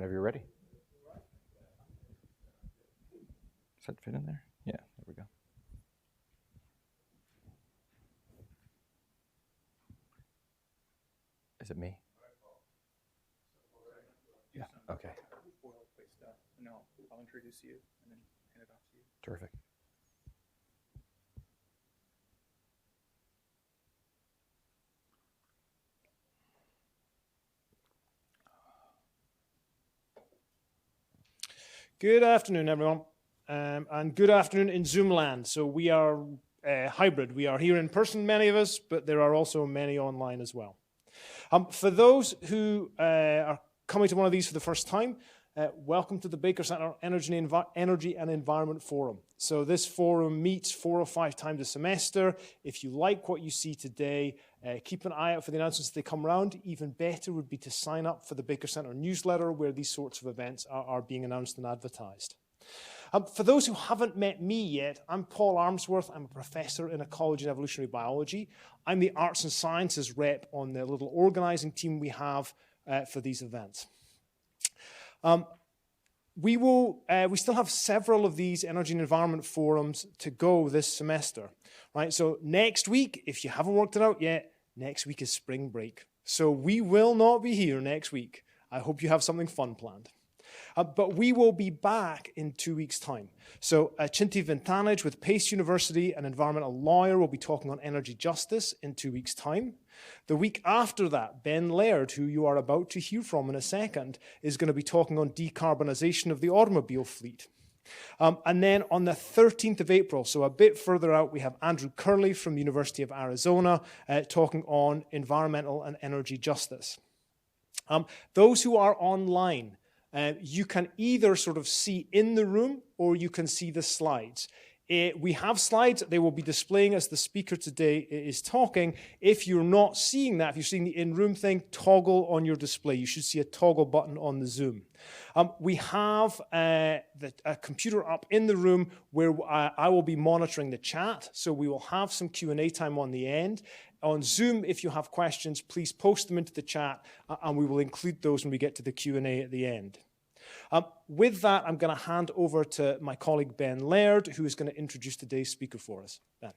Whenever you're ready. Does that fit in there? Yeah, there we go. Is it me? Yeah, okay. No, I'll introduce you and then hand it off to you. Terrific. Good afternoon, everyone, and good afternoon in Zoom land. So we are hybrid. We are here in person, many of us, but there are also many online as well. For those who are coming to one of these for the first time, welcome to the Baker Center Energy and Environment Forum. So this forum meets 4 or 5 times a semester. If you like what you see today, keep an eye out for the announcements as they come around. Even better would be to sign up for the Baker Center newsletter where these sorts of events are being announced and advertised. For those who haven't met me yet, I'm Paul Armsworth. I'm a professor in ecology and evolutionary biology. I'm the arts and sciences rep on the little organizing team we have for these events. We still have several of these energy and environment forums to go this semester, right? So next week, if you haven't worked it out yet, next week is spring break. So we will not be here next week. I hope you have something fun planned. But we will be back in 2 weeks' time. So Chinti Vintanage with Pace University, an environmental lawyer, will be talking on energy justice in 2 weeks' time. The week after that, Ben Laird, who you are about to hear from in a second, is going to be talking on decarbonisation of the automobile fleet. And then on the 13th of April, so a bit further out, we have Andrew Curley from the University of Arizona talking on environmental and energy justice. Those who are online, you can either sort of see in the room or you can see the slides. We have slides. They will be displaying as the speaker today is talking. If you're not seeing that, if you're seeing the in-room thing, toggle on your display. You should see a toggle button on the Zoom. We have a computer up in the room where I will be monitoring the chat. So we will have some Q&A time on the end. On Zoom, if you have questions, please post them into the chat, and we will include those when we get to the Q&A at the end. With that, I'm going to hand over to my colleague Ben Laird, who is going to introduce today's speaker for us. Ben.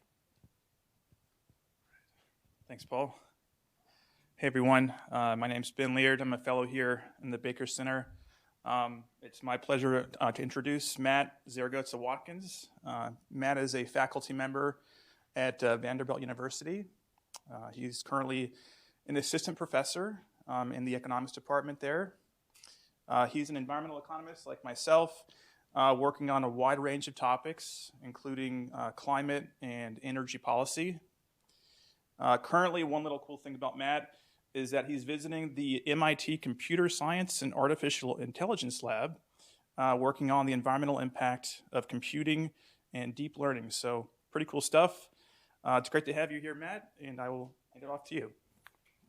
Thanks, Paul. Hey, everyone. My name's Ben Laird. I'm a fellow here in the Baker Center. It's my pleasure to introduce Matt Zaragoza-Watkins. Matt is a faculty member at Vanderbilt University. He's currently an assistant professor in the economics department there. He's an environmental economist like myself, working on a wide range of topics, including climate and energy policy. Currently, one little cool thing about Matt is that he's visiting the MIT Computer Science and Artificial Intelligence Lab, working on the environmental impact of computing and deep learning. So pretty cool stuff. It's great to have you here, Matt, and I will hand it off to you.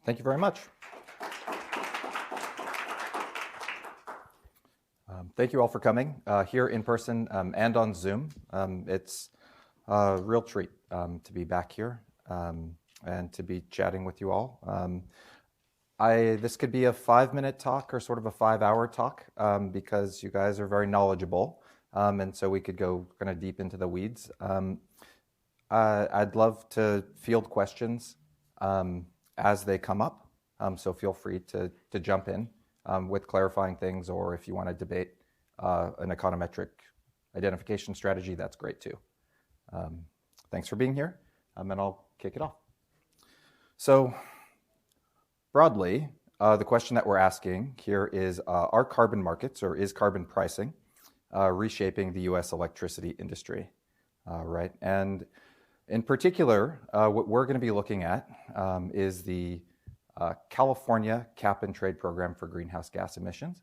Thank you very much. Thank you all for coming here in person and on Zoom. It's a real treat to be back here and to be chatting with you all. This could be a 5-minute talk or sort of a 5-hour talk because you guys are very knowledgeable, and so we could go kind of deep into the weeds. I'd love to field questions as they come up, so feel free to jump in with clarifying things, or if you want to debate an econometric identification strategy, that's great too. Thanks for being here, and I'll kick it off. So broadly, the question that we're asking here is, are carbon markets, or is carbon pricing, reshaping the US electricity industry, right? And in particular, what we're going to be looking at is the California Cap and Trade Program for greenhouse gas emissions,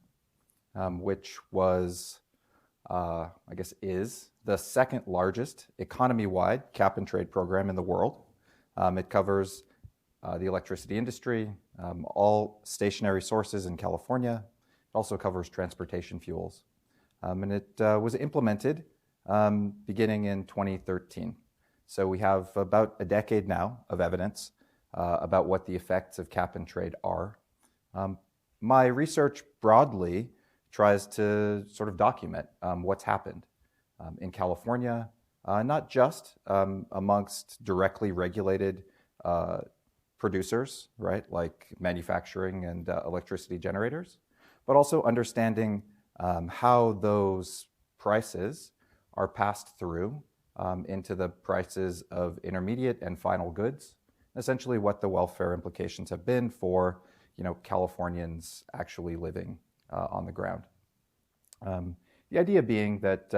which was, I guess, is the second largest economy-wide cap and trade program in the world. It covers the electricity industry, all stationary sources in California. It also covers transportation fuels. And it was implemented beginning in 2013. So we have about a decade now of evidence about what the effects of cap and trade are. My research broadly tries to sort of document what's happened in California, not just amongst directly regulated producers, right, like manufacturing and electricity generators, but also understanding how those prices are passed through into the prices of intermediate and final goods, essentially what the welfare implications have been for Californians actually living on the ground. The idea being that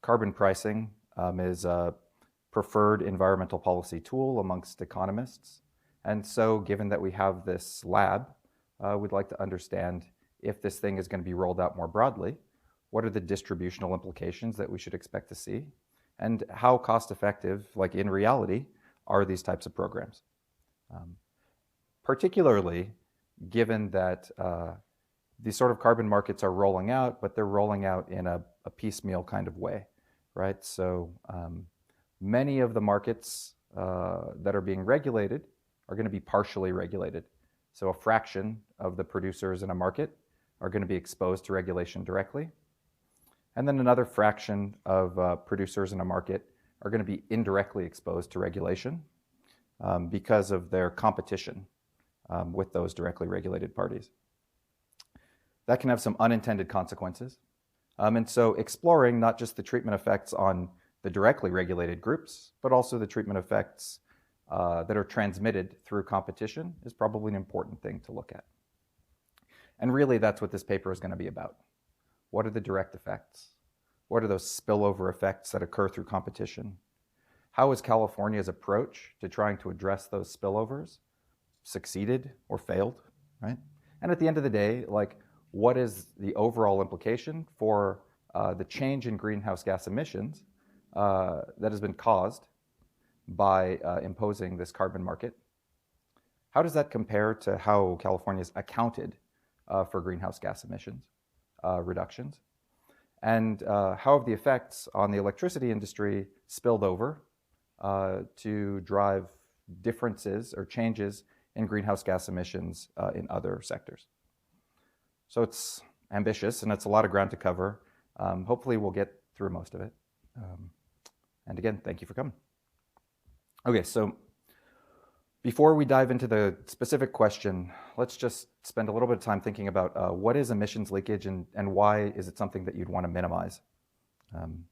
carbon pricing is a preferred environmental policy tool amongst economists. And so given that we have this lab, we'd like to understand if this thing is going to be rolled out more broadly, what are the distributional implications that we should expect to see, and how cost effective, like in reality, are these types of programs? Particularly given that these sort of carbon markets are rolling out, but they're rolling out in a piecemeal kind of way, right? So many of the markets that are being regulated are going to be partially regulated. So a fraction of the producers in a market are going to be exposed to regulation directly. And then another fraction of producers in a market are going to be indirectly exposed to regulation because of their competition with those directly regulated parties. That can have some unintended consequences. And so exploring not just the treatment effects on the directly regulated groups, but also the treatment effects that are transmitted through competition is probably an important thing to look at. And really, that's what this paper is going to be about. What are the direct effects? What are those spillover effects that occur through competition? How has California's approach to trying to address those spillovers succeeded or failed, right? And at the end of the day, like, what is the overall implication for the change in greenhouse gas emissions that has been caused by imposing this carbon market? How does that compare to how California's accounted for greenhouse gas emissions reductions? And how have the effects on the electricity industry spilled over to drive differences or changes in greenhouse gas emissions in other sectors? So it's ambitious and it's a lot of ground to cover. Hopefully we'll get through most of it. And again, thank you for coming. Okay, so before we dive into the specific question, let's just spend a little bit of time thinking about what is emissions leakage and why is it something that you'd want to minimize? And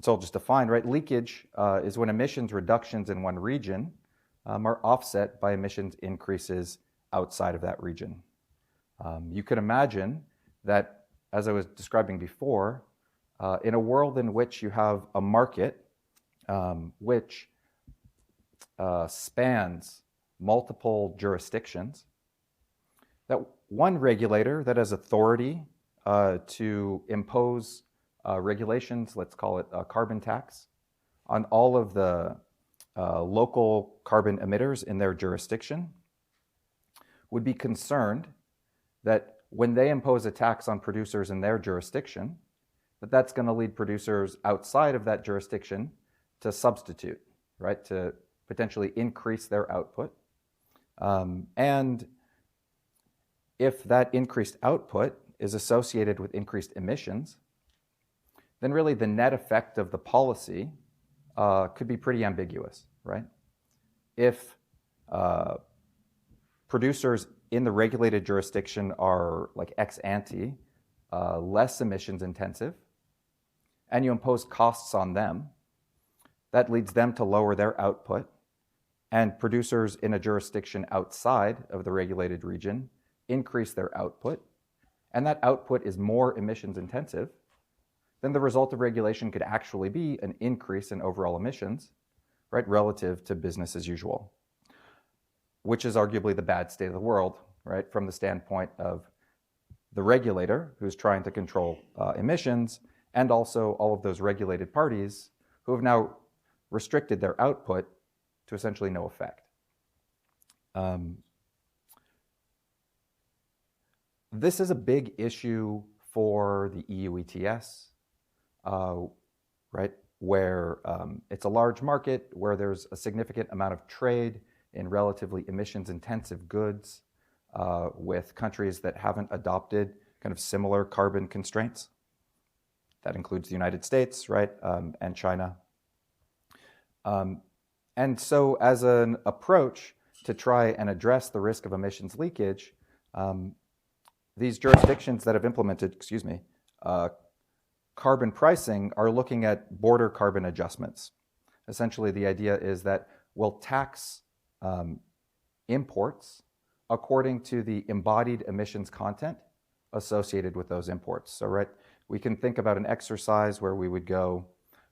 so I'll just define, right? Leakage is when emissions reductions in one region are offset by emissions increases outside of that region. You could imagine that, as I was describing before, in a world in which you have a market which spans multiple jurisdictions, that one regulator that has authority to impose regulations, let's call it a carbon tax, on all of the local carbon emitters in their jurisdiction, would be concerned that when they impose a tax on producers in their jurisdiction, that's going to lead producers outside of that jurisdiction to substitute, right, to potentially increase their output. And if that increased output is associated with increased emissions, then really the net effect of the policy could be pretty ambiguous, right? If producers in the regulated jurisdiction are like ex ante, less emissions intensive, and you impose costs on them, that leads them to lower their output, and producers in a jurisdiction outside of the regulated region increase their output, and that output is more emissions intensive, then the result of regulation could actually be an increase in overall emissions, right, relative to business as usual, which is arguably the bad state of the world, right, from the standpoint of the regulator who's trying to control emissions, and also all of those regulated parties who have now restricted their output to essentially no effect. This is a big issue for the EU ETS, right, where it's a large market, where there's a significant amount of trade in relatively emissions-intensive goods with countries that haven't adopted kind of similar carbon constraints. That includes the United States, right, and China. And so as an approach to try and address the risk of emissions leakage, these jurisdictions that have implemented, carbon pricing are looking at border carbon adjustments. Essentially, the idea is that we'll tax imports according to the embodied emissions content associated with those imports. So, right, we can think about an exercise where we would go,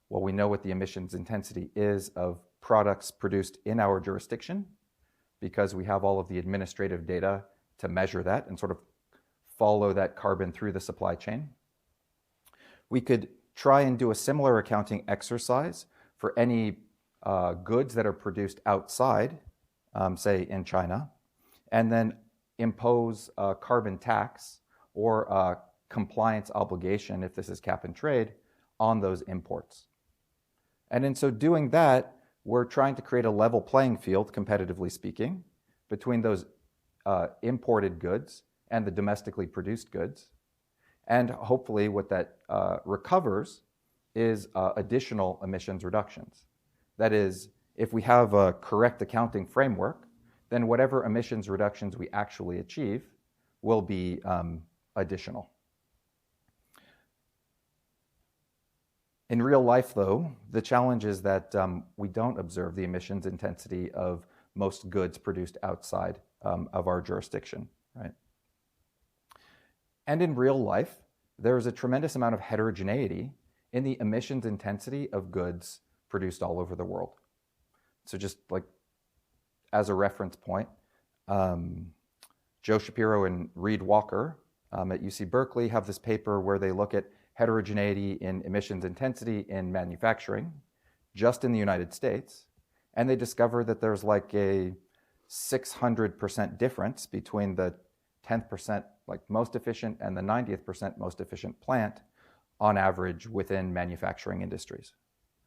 well, we know what the emissions intensity is of products produced in our jurisdiction because we have all of the administrative data to measure that and sort of follow that carbon through the supply chain. We could try and do a similar accounting exercise for any goods that are produced outside, say in China, and then impose a carbon tax or a compliance obligation, if this is cap and trade, on those imports. And in so doing that, we're trying to create a level playing field, competitively speaking, between those imported goods and the domestically produced goods. And hopefully what that recovers is additional emissions reductions. That is, if we have a correct accounting framework, then whatever emissions reductions we actually achieve will be additional. In real life, though, the challenge is that we don't observe the emissions intensity of most goods produced outside of our jurisdiction, right? And in real life, there is a tremendous amount of heterogeneity in the emissions intensity of goods produced all over the world. So just like as a reference point, Joe Shapiro and Reed Walker at UC Berkeley have this paper where they look at heterogeneity in emissions intensity in manufacturing, just in the United States, and they discover that there's like a 600% difference between the 10% like most efficient and the 90th percent most efficient plant on average within manufacturing industries,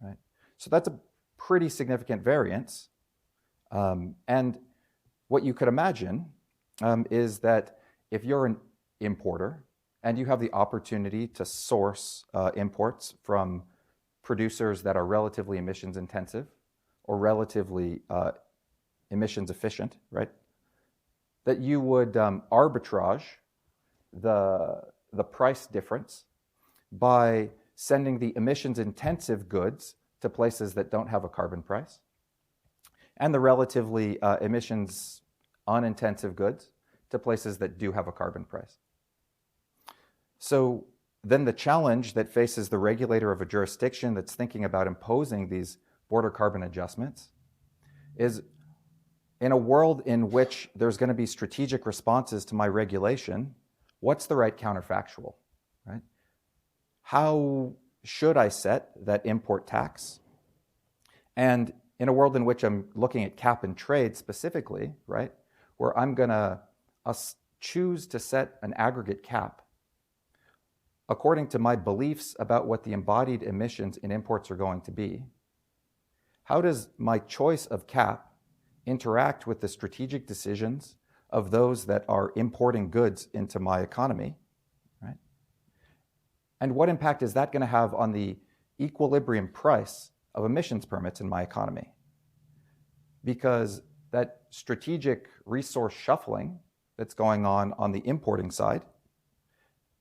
right? So that's a pretty significant variance. And what you could imagine is that if you're an importer and you have the opportunity to source imports from producers that are relatively emissions intensive or relatively emissions efficient, right? That you would arbitrage the price difference by sending the emissions intensive goods to places that don't have a carbon price, and the relatively emissions unintensive goods to places that do have a carbon price. So then the challenge that faces the regulator of a jurisdiction that's thinking about imposing these border carbon adjustments is, in a world in which there's going to be strategic responses to my regulation, what's the right counterfactual, right? How should I set that import tax? And in a world in which I'm looking at cap and trade specifically, right, where I'm going to choose to set an aggregate cap according to my beliefs about what the embodied emissions in imports are going to be, how does my choice of cap interact with the strategic decisions of those that are importing goods into my economy, right? And what impact is that going to have on the equilibrium price of emissions permits in my economy? Because that strategic resource shuffling that's going on the importing side,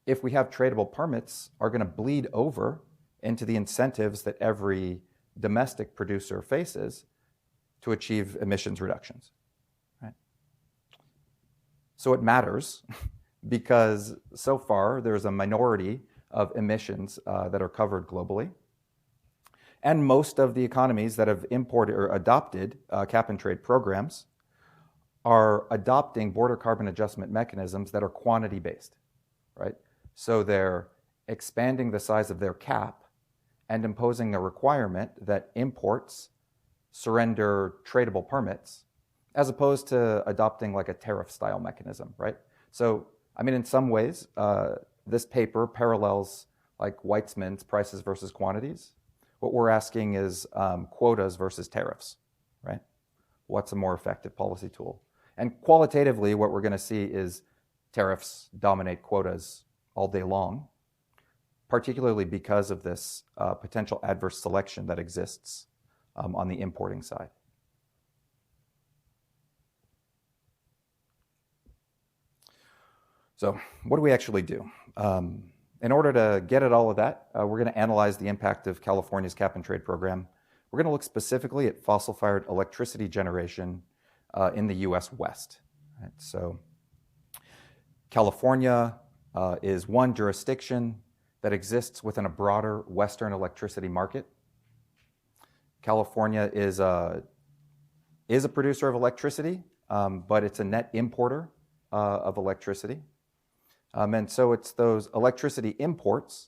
if we have tradable permits, are going to bleed over into the incentives that every domestic producer faces to achieve emissions reductions, right? So it matters because so far there's a minority of emissions that are covered globally. And most of the economies that have imported or adopted cap and trade programs are adopting border carbon adjustment mechanisms that are quantity-based, right? So they're expanding the size of their cap and imposing a requirement that imports surrender tradable permits, as opposed to adopting like a tariff-style mechanism, right? So, I mean, in some ways, this paper parallels like Weitzman's prices versus quantities. What we're asking is quotas versus tariffs, right? What's a more effective policy tool? And qualitatively, what we're going to see is tariffs dominate quotas all day long, particularly because of this potential adverse selection that exists on the importing side. So what do we actually do? In order to get at all of that, we're going to analyze the impact of California's cap-and-trade program. We're going to look specifically at fossil-fired electricity generation in the U.S. West. Right? So California is one jurisdiction that exists within a broader Western electricity market. California is a producer of electricity, but it's a net importer of electricity. And so it's those electricity imports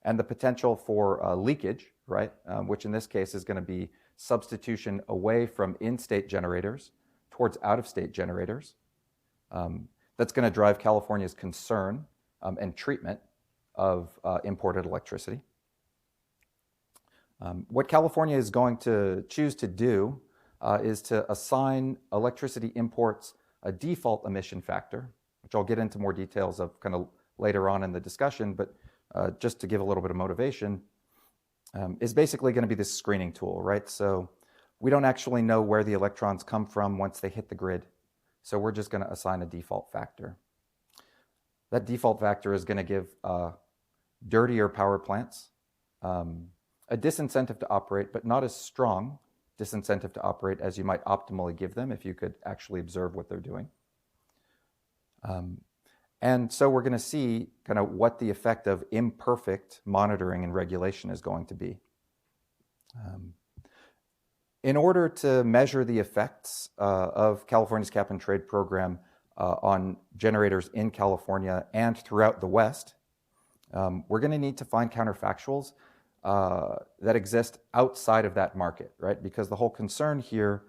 and the potential for leakage, right, which in this case is going to be substitution away from in-state generators towards out-of-state generators. That's going to drive California's concern and treatment of imported electricity. What California is going to choose to do is to assign electricity imports a default emission factor, which I'll get into more details of kind of later on in the discussion, but just to give a little bit of motivation, is basically going to be this screening tool, right? So we don't actually know where the electrons come from once they hit the grid, so we're just going to assign a default factor. That default factor is going to give dirtier power plants a disincentive to operate, but not as strong disincentive to operate as you might optimally give them if you could actually observe what they're doing. And so we're going to see kind of what the effect of imperfect monitoring and regulation is going to be. In order to measure the effects of California's cap-and-trade program on generators in California and throughout the West, we're going to need to find counterfactuals that exist outside of that market, right? Because the whole concern here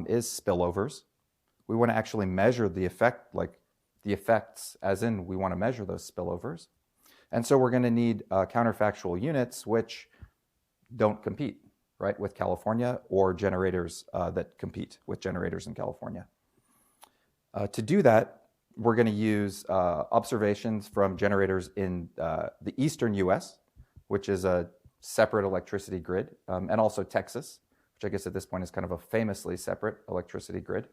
is spillovers. We want to actually measure the effect, like the effects, as in we want to measure those spillovers. And so we're going to need counterfactual units which don't compete, right, with California, or generators that compete with generators in California. To do that, we're going to use observations from generators in the eastern US, which is a separate electricity grid, and also Texas, which I guess at this point is kind of a famously separate electricity grid,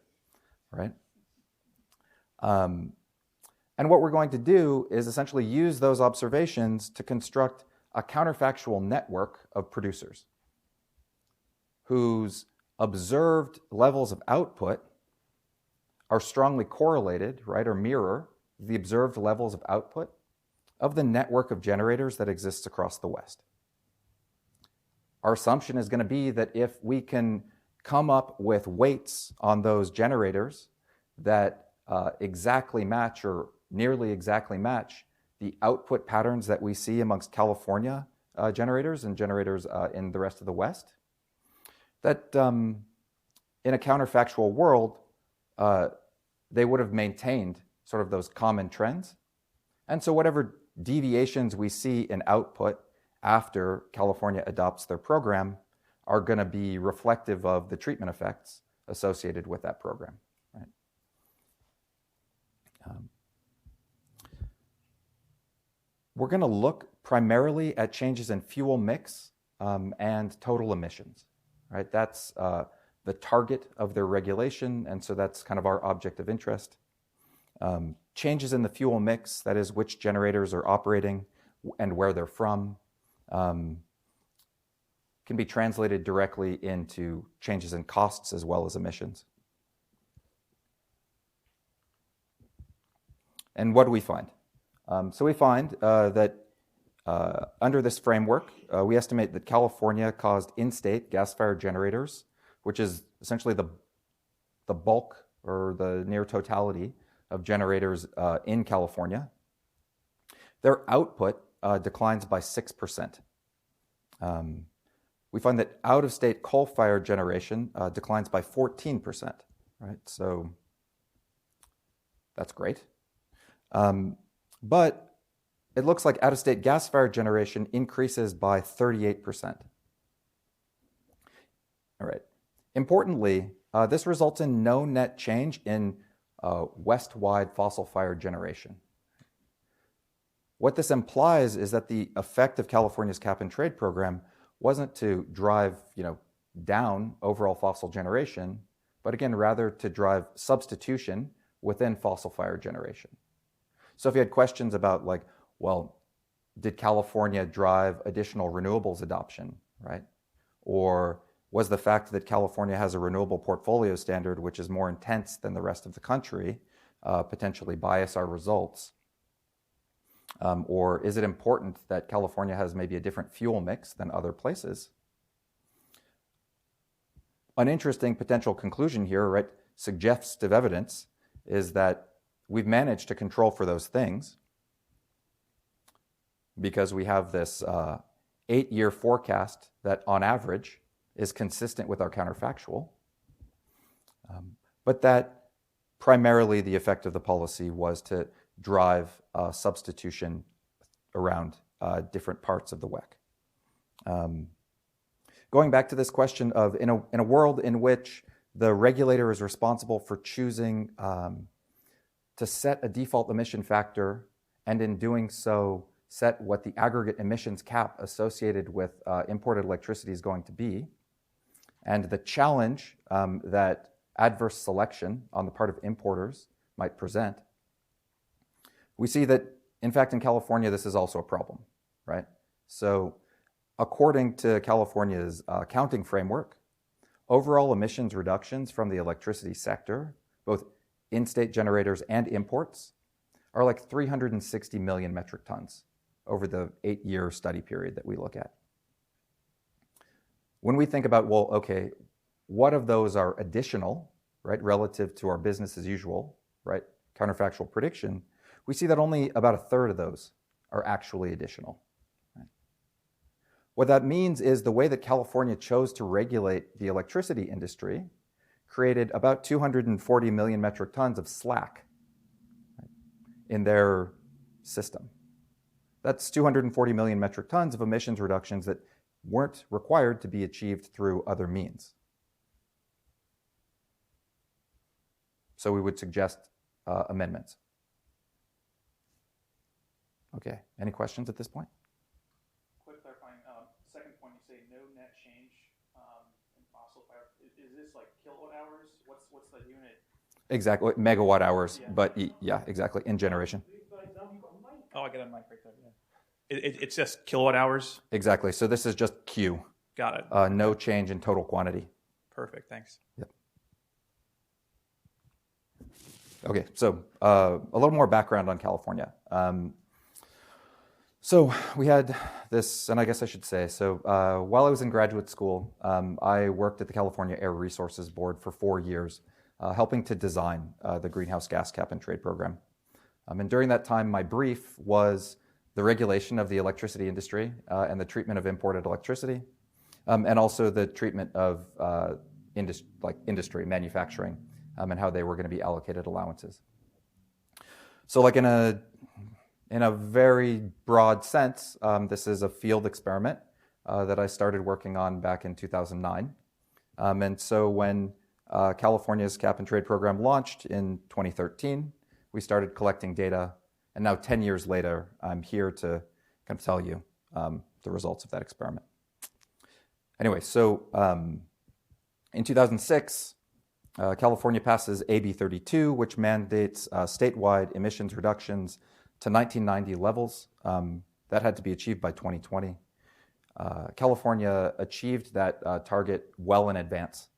right? And what we're going to do is essentially use those observations to construct a counterfactual network of producers whose observed levels of output are strongly correlated, right, or mirror the observed levels of output of the network of generators that exists across the West. Our assumption is going to be that if we can come up with weights on those generators that exactly match or nearly exactly match the output patterns that we see amongst California generators and generators in the rest of the West, that in a counterfactual world, they would have maintained sort of those common trends. And so whatever deviations we see in output after California adopts their program are going to be reflective of the treatment effects associated with that program. Right? We're going to look primarily at changes in fuel mix and total emissions. Right? That's the target of their regulation, and so that's kind of our object of interest. Changes in the fuel mix, that is, which generators are operating and where they're from, can be translated directly into changes in costs as well as emissions. And what do we find? So we find that under this framework, we estimate that California caused in-state gas-fired generators, which is essentially the bulk or the near totality of generators in California. Their output declines by 6%. We find that out-of-state coal-fired generation declines by 14%, right? So that's great. But it looks like out-of-state gas-fired generation increases by 38%. All right. Importantly, this results in no net change in West-wide fossil-fired generation. What this implies is that the effect of California's cap and trade program wasn't to drive, down overall fossil generation, but again, rather to drive substitution within fossil fire generation. So if you had questions about did California drive additional renewables adoption, right? Or was the fact that California has a renewable portfolio standard which is more intense than the rest of the country potentially bias our results? Or is it important that California has maybe a different fuel mix than other places? An interesting potential conclusion here, right, suggestive evidence, is that we've managed to control for those things because we have this 8-year forecast that on average is consistent with our counterfactual, but that primarily the effect of the policy was to drive substitution around different parts of the WEC. Going back to this question of in a world in which the regulator is responsible for choosing to set a default emission factor, and in doing so set what the aggregate emissions cap associated with imported electricity is going to be, and the challenge that adverse selection on the part of importers might present, we see that, in fact, in California, this is also a problem, right? So according to California's accounting framework, overall emissions reductions from the electricity sector, both in-state generators and imports, are like 360 million metric tons over the 8-year study period that we look at. When we think about, what of those are additional, right, relative to our business as usual, right, counterfactual prediction, we see that only about a third of those are actually additional. Right? What that means is the way that California chose to regulate the electricity industry created about 240 million metric tons of slack, right, in their system. That's 240 million metric tons of emissions reductions that weren't required to be achieved through other means. So we would suggest amendments. Okay, any questions at this point? Quick clarifying, second point, you say no net change in fossil fire. Is this like kilowatt hours? What's the unit? Exactly, megawatt hours, Yeah. But yeah, exactly, in generation. Oh, I got a mic right there, yeah. It's just kilowatt hours? Exactly, so this is just Q. Got it. No change in total quantity. Perfect, thanks. Yep. Okay, so a little more background on California. So we had this, and I guess I should say, while I was in graduate school, I worked at the California Air Resources Board for 4 years, helping to design the greenhouse gas cap and trade program. And during that time, my brief was the regulation of the electricity industry and the treatment of imported electricity, and also the treatment of industry, manufacturing, and how they were going to be allocated allowances. So in a very broad sense, this is a field experiment that I started working on back in 2009. And so when California's cap and trade program launched in 2013, we started collecting data. And now 10 years later, I'm here to kind of tell you the results of that experiment. Anyway, so in 2006, California passes AB 32, which mandates statewide emissions reductions to 1990 levels. That had to be achieved by 2020. California achieved that target well in advance.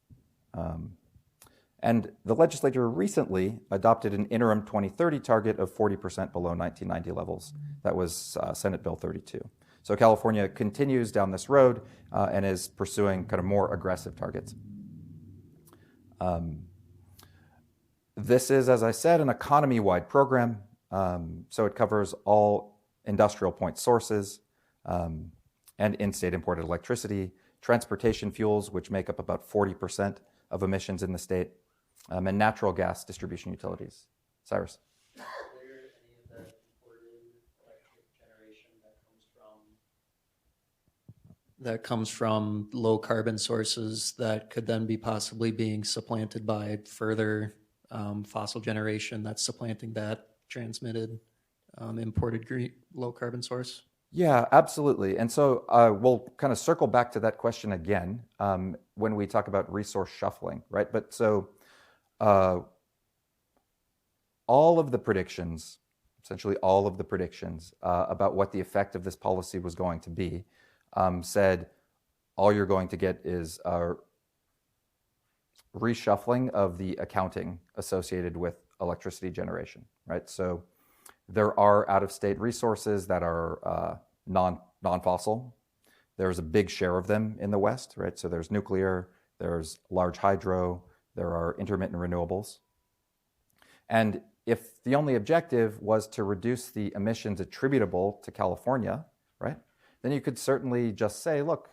And the legislature recently adopted an interim 2030 target of 40% below 1990 levels. That was Senate Bill 32. So California continues down this road and is pursuing kind of more aggressive targets. This is, as I said, an economy-wide program. So it covers all industrial point sources and in-state imported electricity, transportation fuels, which make up about 40% of emissions in the state, and natural gas distribution utilities. Cyrus? Is there any of that imported electric generation that comes from low carbon sources that could then be possibly being supplanted by further fossil generation that's supplanting that transmitted imported low carbon source? Yeah, absolutely. And so we'll kind of circle back to that question again when we talk about resource shuffling, right? But so all of the predictions, essentially all of the predictions about what the effect of this policy was going to be said all you're going to get is a reshuffling of the accounting associated with electricity generation, right? So there are out-of-state resources that are non-fossil. There's a big share of them in the West, right? So there's nuclear, there's large hydro, there are intermittent renewables. And if the only objective was to reduce the emissions attributable to California, right, then you could certainly just say, look,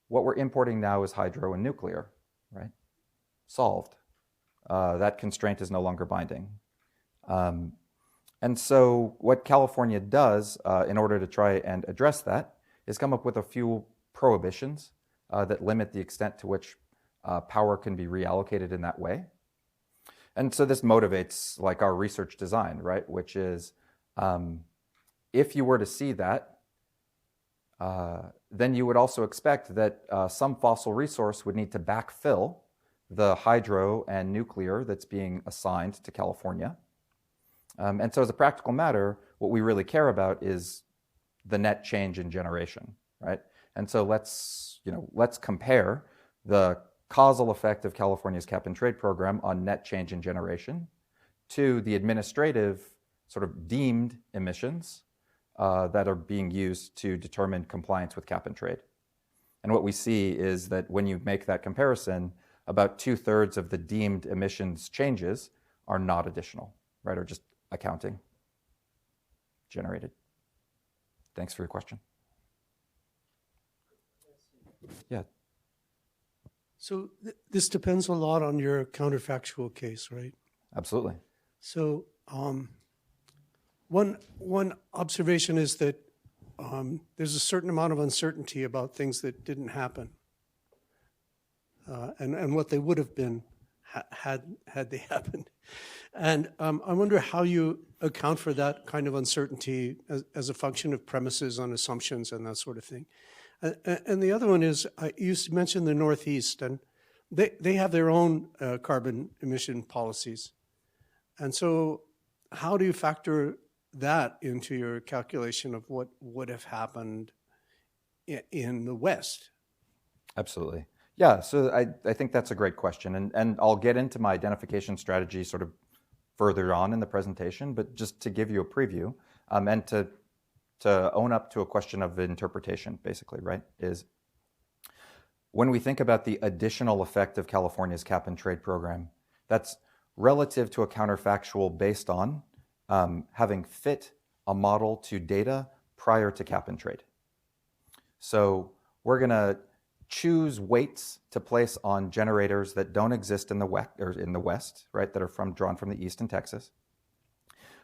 what we're importing now is hydro and nuclear, right? Solved. That constraint is no longer binding. And so what California does in order to try and address that is come up with a few prohibitions that limit the extent to which power can be reallocated in that way. And so this motivates like our research design, right? Which is if you were to see that, then you would also expect that some fossil resource would need to backfill the hydro and nuclear that's being assigned to California. And so as a practical matter, what we really care about is the net change in generation, right? And so let's compare the causal effect of California's cap and trade program on net change in generation to the administrative sort of deemed emissions that are being used to determine compliance with cap and trade. And what we see is that when you make that comparison, about 2/3 of the deemed emissions changes are not additional, right, or just accounting generated. Thanks for your question. Yeah. So this depends a lot on your counterfactual case, right? Absolutely. So one observation is that there's a certain amount of uncertainty about things that didn't happen, and what they would have been had they happened. And I wonder how you account for that kind of uncertainty as a function of premises and assumptions and that sort of thing. And the other one is, you mentioned the Northeast, and they have their own carbon emission policies. And so how do you factor that into your calculation of what would have happened in the West? Absolutely. Yeah, so I think that's a great question. And I'll get into my identification strategy sort of further on in the presentation, but just to give you a preview and to own up to a question of interpretation, basically, right, is when we think about the additional effect of California's cap and trade program, that's relative to a counterfactual based on having fit a model to data prior to cap and trade. So we're going to choose weights to place on generators that don't exist in the West, right, that are drawn from the East in Texas,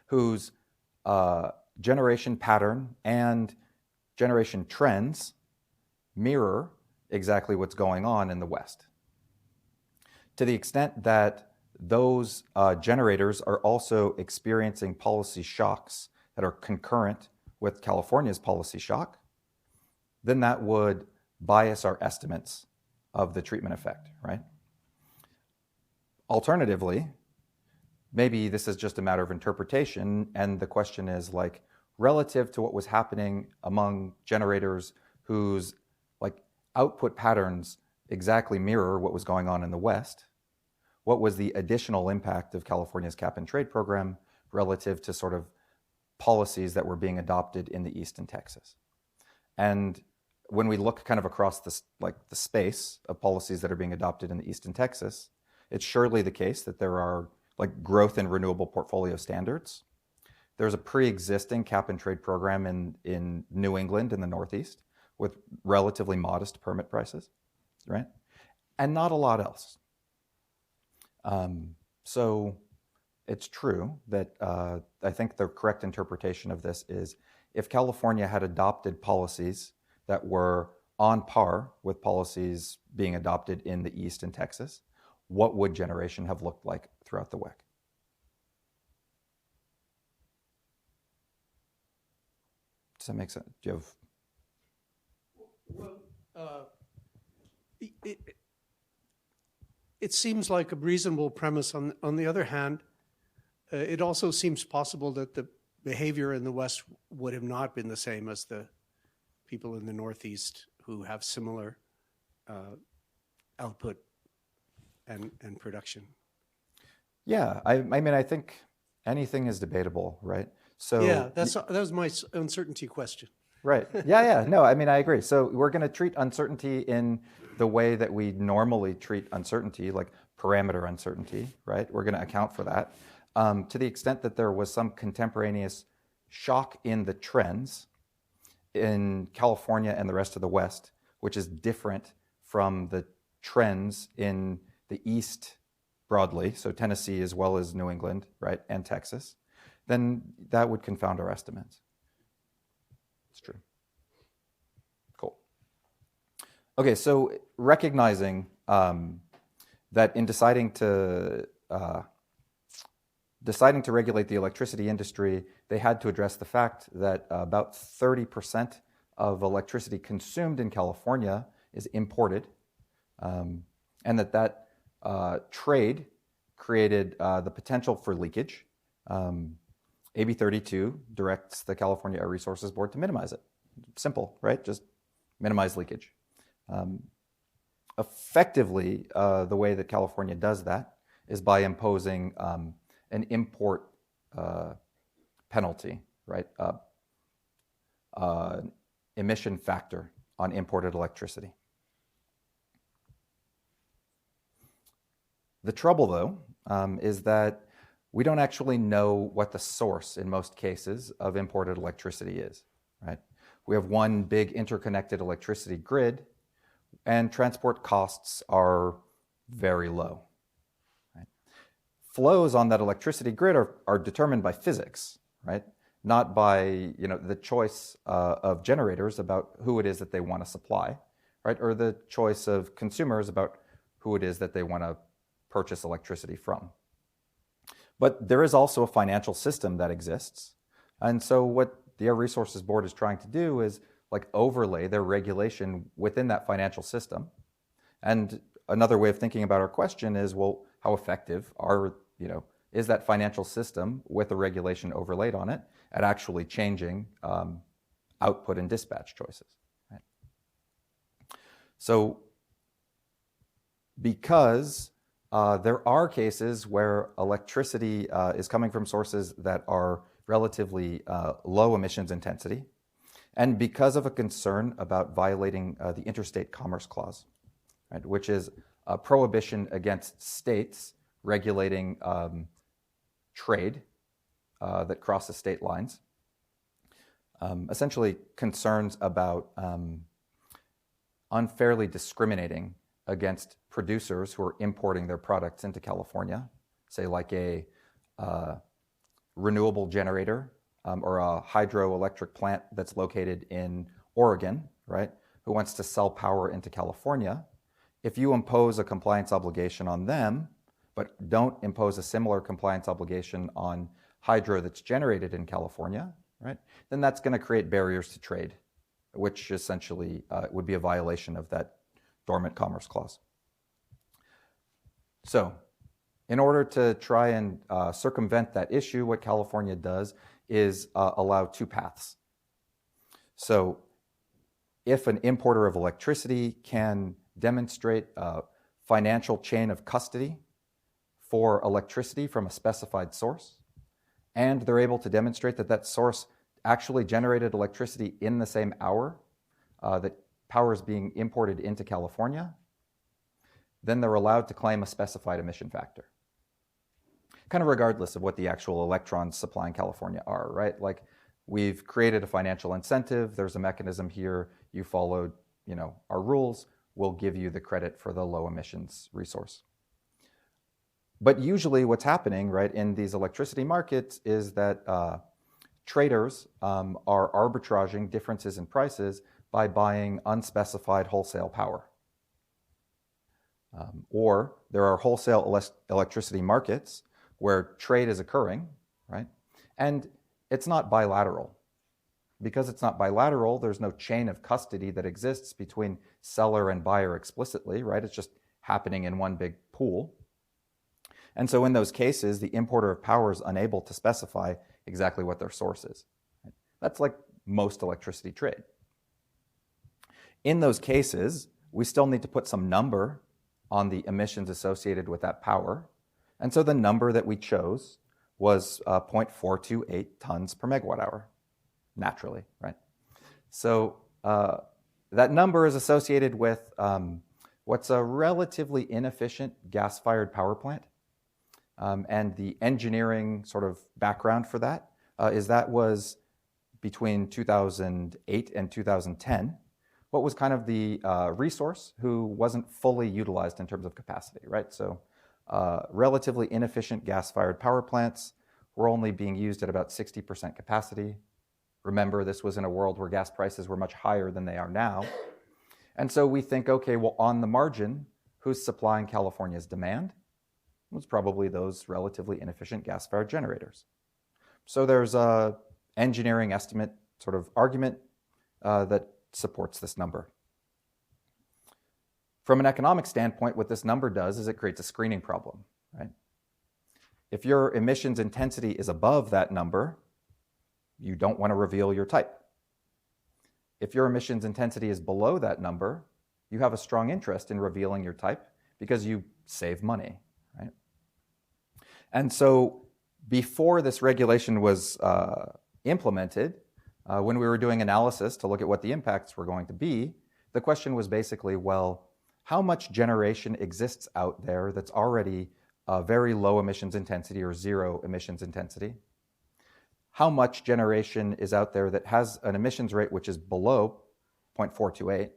whose generation pattern and generation trends mirror exactly what's going on in the West. To the extent that those generators are also experiencing policy shocks that are concurrent with California's policy shock, then that would bias our estimates of the treatment effect, right? Alternatively, maybe this is just a matter of interpretation, and the question is like, relative to what was happening among generators whose like output patterns exactly mirror what was going on in the West, what was the additional impact of California's cap and trade program relative to sort of policies that were being adopted in the East in Texas? And when we look kind of across this, like the space of policies that are being adopted in the East in Texas, it's surely the case that there are like growth in renewable portfolio standards. There's a pre-existing cap and trade program in New England in the Northeast with relatively modest permit prices, right? And not a lot else. So it's true that I think the correct interpretation of this is if California had adopted policies that were on par with policies being adopted in the East in Texas, what would generation have looked like throughout the WEC? Does that make sense? Do you have? It seems like a reasonable premise. On the other hand, it also seems possible that the behavior in the West would have not been the same as the people in the Northeast who have similar output and production. Yeah, I mean, I think anything is debatable, right? So Yeah, that was my uncertainty question. right. Yeah. No, I mean, I agree. So we're going to treat uncertainty in the way that we normally treat uncertainty, like parameter uncertainty, right? We're going to account for that. To the extent that there was some contemporaneous shock in the trends in California and the rest of the West, which is different from the trends in the East broadly, so Tennessee as well as New England, right, and Texas, then that would confound our estimates. It's true. Cool. Okay, so recognizing that in deciding to regulate the electricity industry, they had to address the fact that about 30% of electricity consumed in California is imported, and that trade created the potential for leakage. AB 32 directs the California Air Resources Board to minimize it. Simple, right? Just minimize leakage. Effectively, the way that California does that is by imposing an import penalty, right? Emission factor on imported electricity. The trouble, though, is that we don't actually know what the source, in most cases, of imported electricity is, right? We have one big interconnected electricity grid, and transport costs are very low. Right? Flows on that electricity grid are determined by physics, right? Not by the choice of generators about who it is that they want to supply, right? Or the choice of consumers about who it is that they want to purchase electricity from. But there is also a financial system that exists. And so what the Air Resources Board is trying to do is overlay their regulation within that financial system. And another way of thinking about our question is, well, how effective is that financial system with a regulation overlaid on it at actually changing output and dispatch choices, right? So because there are cases where electricity is coming from sources that are relatively low emissions intensity, and because of a concern about violating the Interstate Commerce Clause, right, which is a prohibition against states regulating trade that crosses state lines, essentially concerns about unfairly discriminating against producers who are importing their products into California, say like a renewable generator or a hydroelectric plant that's located in Oregon, right, who wants to sell power into California. If you impose a compliance obligation on them, but don't impose a similar compliance obligation on hydro that's generated in California, right, then that's going to create barriers to trade, which essentially would be a violation of that dormant commerce clause. So in order to try and circumvent that issue, what California does is allow two paths. So if an importer of electricity can demonstrate a financial chain of custody for electricity from a specified source, and they're able to demonstrate that that source actually generated electricity in the same hour that power is being imported into California, then they're allowed to claim a specified emission factor. Kind of regardless of what the actual electrons supplying California are, right? Like, we've created a financial incentive, there's a mechanism here, you followed, our rules, we'll give you the credit for the low emissions resource. But usually what's happening, right, in these electricity markets is that traders are arbitraging differences in prices by buying unspecified wholesale power. Or there are wholesale electricity markets where trade is occurring, right? And it's not bilateral. because it's not bilateral, there's no chain of custody that exists between seller and buyer explicitly, right? It's just happening in one big pool. And so in those cases, the importer of power is unable to specify exactly what their source is. That's like most electricity trade. In those cases, we still need to put some number on the emissions associated with that power. And so the number that we chose was 0.428 tons per megawatt hour, naturally, right? So that number is associated with what's a relatively inefficient gas-fired power plant. And the engineering sort of background for that is that was between 2008 and 2010, what was kind of the resource who wasn't fully utilized in terms of capacity, right? So relatively inefficient gas-fired power plants were only being used at about 60% capacity. Remember, this was in a world where gas prices were much higher than they are now. And so we think, okay, well, on the margin, who's supplying California's demand? It was probably those relatively inefficient gas-fired generators. So there's a engineering estimate sort of argument that supports this number. From an economic standpoint, what this number does is it creates a screening problem, right? If your emissions intensity is above that number, you don't want to reveal your type. If your emissions intensity is below that number, you have a strong interest in revealing your type because you save money, right? And so before this regulation was implemented, when we were doing analysis to look at what the impacts were going to be, the question was basically, well, how much generation exists out there that's already very low emissions intensity or zero emissions intensity? How much generation is out there that has an emissions rate which is below 0.428?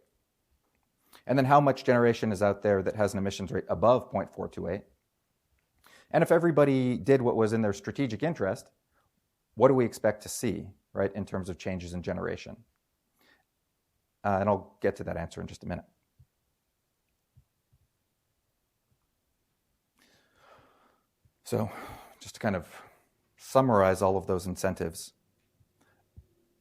And then how much generation is out there that has an emissions rate above 0.428? And if everybody did what was in their strategic interest, what do we expect to see, right, in terms of changes in generation? And I'll get to that answer in just a minute. So just to kind of summarize all of those incentives.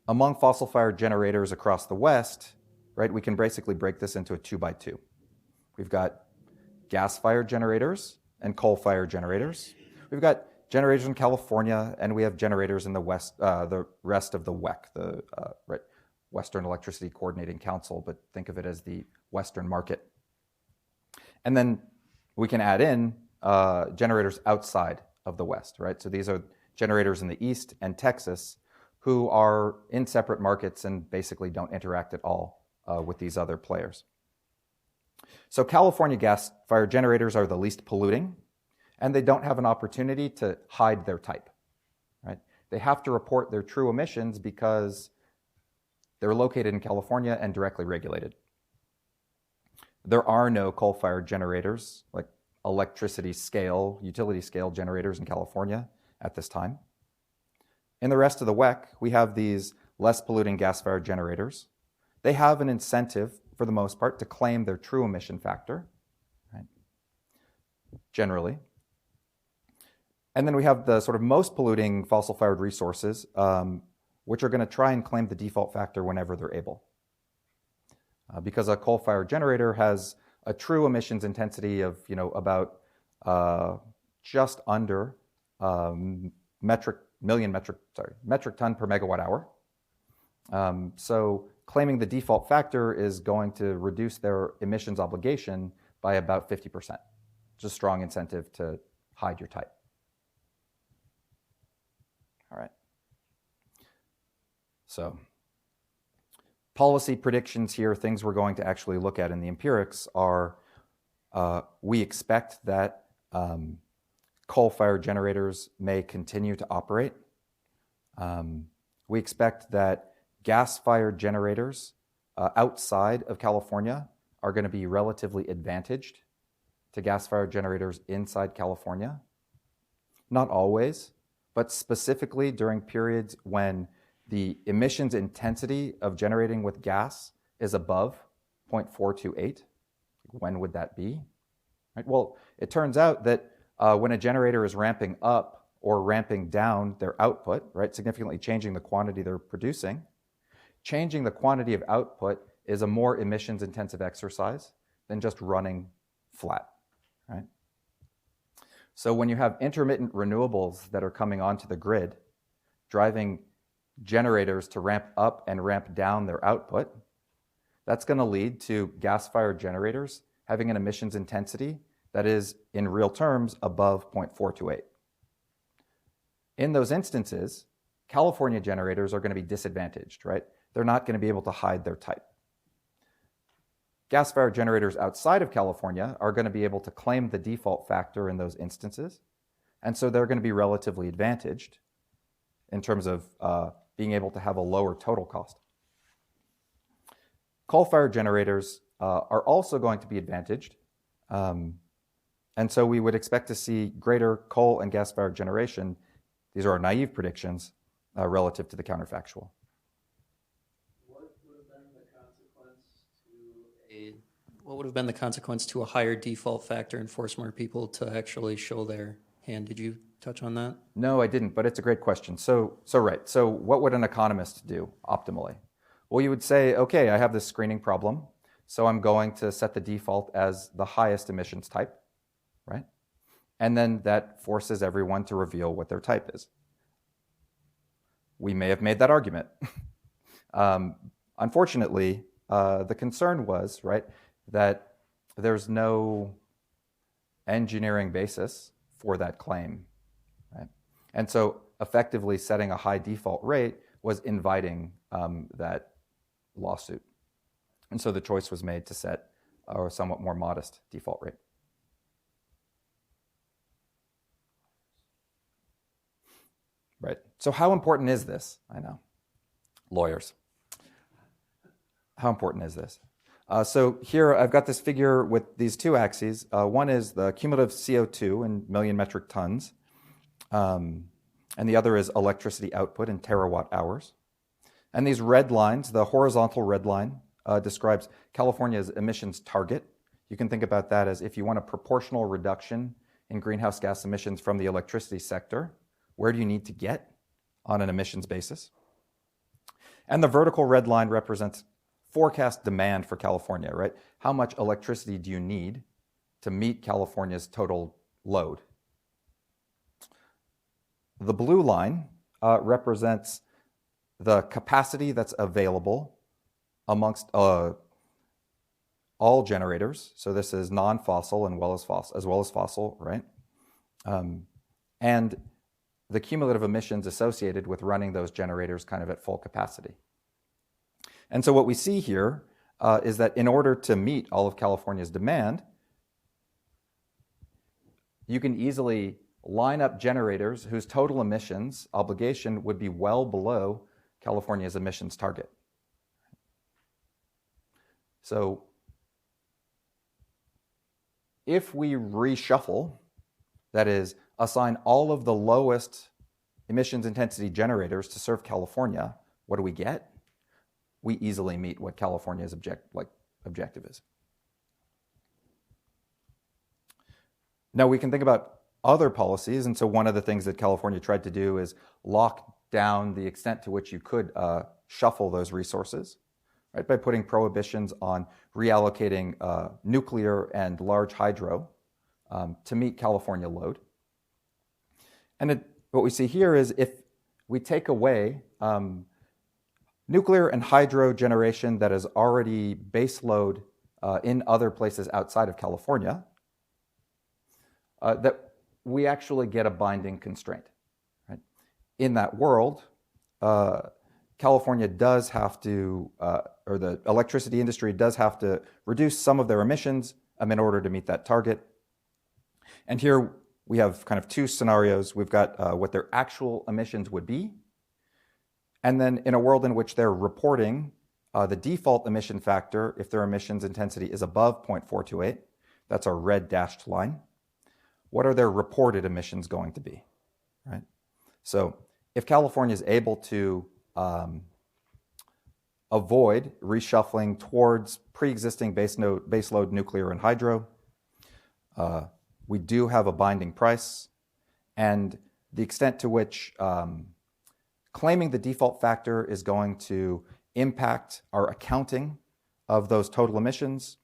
Among fossil-fired generators across the West, right, we can basically break this into a 2x2. We've got gas-fired generators and coal-fired generators. We've got generators in California, and we have generators in the West, the rest of the WEC, the Western Electricity Coordinating Council, but think of it as the Western market. And then we can add in generators outside of the West, right? So these are generators in the East and Texas who are in separate markets and basically don't interact at all with these other players. So California gas-fired generators are the least polluting, and they don't have an opportunity to hide their type, right? They have to report their true emissions because they're located in California and directly regulated. There are no coal-fired generators, like electricity scale, utility scale generators in California at this time. In the rest of the WEC, we have these less polluting gas-fired generators. They have an incentive, for the most part, to claim their true emission factor, right? Generally. And then we have the sort of most polluting fossil-fired resources, which are going to try and claim the default factor whenever they're able. Because a coal-fired generator has a true emissions intensity of, about just under metric ton per megawatt hour. So claiming the default factor is going to reduce their emissions obligation by about 50%. It's a strong incentive to hide your type. All right. So policy predictions here, things we're going to actually look at in the empirics are we expect that coal-fired generators may continue to operate. We expect that gas-fired generators outside of California are going to be relatively advantaged to gas-fired generators inside California. Not always, but specifically during periods when the emissions intensity of generating with gas is above 0.428. When would that be? Right? Well, it turns out that when a generator is ramping up or ramping down their output, right, significantly changing the quantity they're producing, changing the quantity of output is a more emissions-intensive exercise than just running flat, right? So when you have intermittent renewables that are coming onto the grid, driving generators to ramp up and ramp down their output, that's going to lead to gas-fired generators having an emissions intensity that is, in real terms, above 0.428. In those instances, California generators are going to be disadvantaged, right? They're not going to be able to hide their type. Gas-fired generators outside of California are going to be able to claim the default factor in those instances, and so they're going to be relatively advantaged in terms of being able to have a lower total cost. Coal-fired generators are also going to be advantaged, and so we would expect to see greater coal and gas-fired generation. These are our naive predictions relative to the counterfactual. What would have been the consequence to a higher default factor and force more people to actually show their hand? Did you touch on that? No, I didn't, but it's a great question. So what would an economist do optimally? Well, you would say, okay, I have this screening problem, so I'm going to set the default as the highest emissions type, right? And then that forces everyone to reveal what their type is. We may have made that argument. Unfortunately, the concern was, right, that there's no engineering basis for that claim, right? And so effectively setting a high default rate was inviting that lawsuit. And so the choice was made to set a somewhat more modest default rate. Right. So how important is this? I know. Lawyers. How important is this? So here I've got this figure with these two axes. One is the cumulative CO2 in million metric tons, and the other is electricity output in terawatt hours. And these red lines, the horizontal red line, describes California's emissions target. You can think about that as if you want a proportional reduction in greenhouse gas emissions from the electricity sector, where do you need to get on an emissions basis? And the vertical red line represents forecast demand for California, right? How much electricity do you need to meet California's total load? The blue line represents the capacity that's available amongst all generators. So this is non-fossil as well as fossil, right? And the cumulative emissions associated with running those generators kind of at full capacity. And so what we see here is that in order to meet all of California's demand, you can easily line up generators whose total emissions obligation would be well below California's emissions target. So if we reshuffle, that is, assign all of the lowest emissions intensity generators to serve California, what do we get? We easily meet what California's objective is. Now we can think about other policies, and so one of the things that California tried to do is lock down the extent to which you could shuffle those resources, right, by putting prohibitions on reallocating nuclear and large hydro to meet California load. And what we see here is if we take away nuclear and hydro generation that is already baseload in other places outside of California, that we actually get a binding constraint. Right? In that world, California does have to, or the electricity industry does have to reduce some of their emissions in order to meet that target. And here we have kind of two scenarios. We've got what their actual emissions would be, and then in a world in which they're reporting the default emission factor, if their emissions intensity is above 0.428, that's our red dashed line, what are their reported emissions going to be, right? So if California is able to avoid reshuffling towards pre-existing baseload nuclear and hydro, we do have a binding price, and the extent to which claiming the default factor is going to impact our accounting of those total emissions,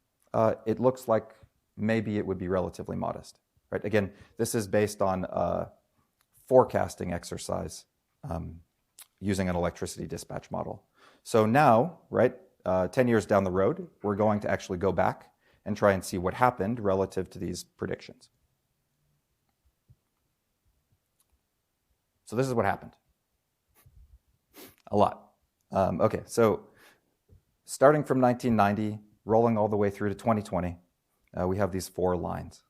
it looks like maybe it would be relatively modest, right? Again, this is based on a forecasting exercise using an electricity dispatch model. So now, right, 10 years down the road, we're going to actually go back and try and see what happened relative to these predictions. So this is what happened. A lot. Okay, so starting from 1990, rolling all the way through to 2020, we have these 4 lines.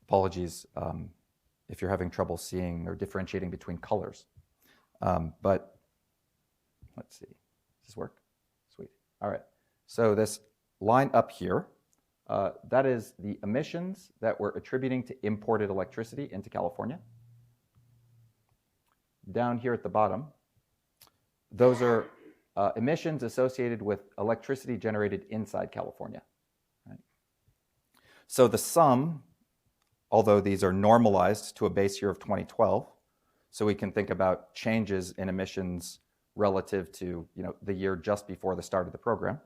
Apologies if you're having trouble seeing or differentiating between colors. But let's see, does this work? Sweet. All right, so this line up here, that is the emissions that we're attributing to imported electricity into California. Down here at the bottom, those are emissions associated with electricity generated inside California. Right? So the sum, although these are normalized to a base year of 2012, so we can think about changes in emissions relative to the year just before the start of the program.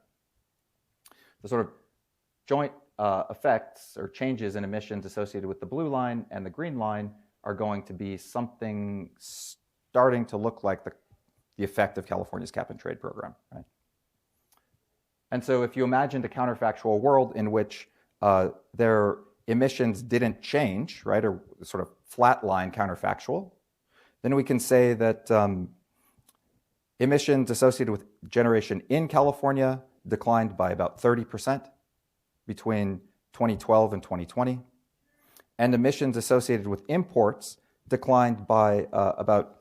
The sort of joint effects or changes in emissions associated with the blue line and the green line are going to be something starting to look like the effect of California's cap and trade program. Right? And so if you imagined a counterfactual world in which their emissions didn't change, right, or sort of flatline counterfactual, then we can say that emissions associated with generation in California declined by about 30% between 2012 and 2020, and emissions associated with imports declined by about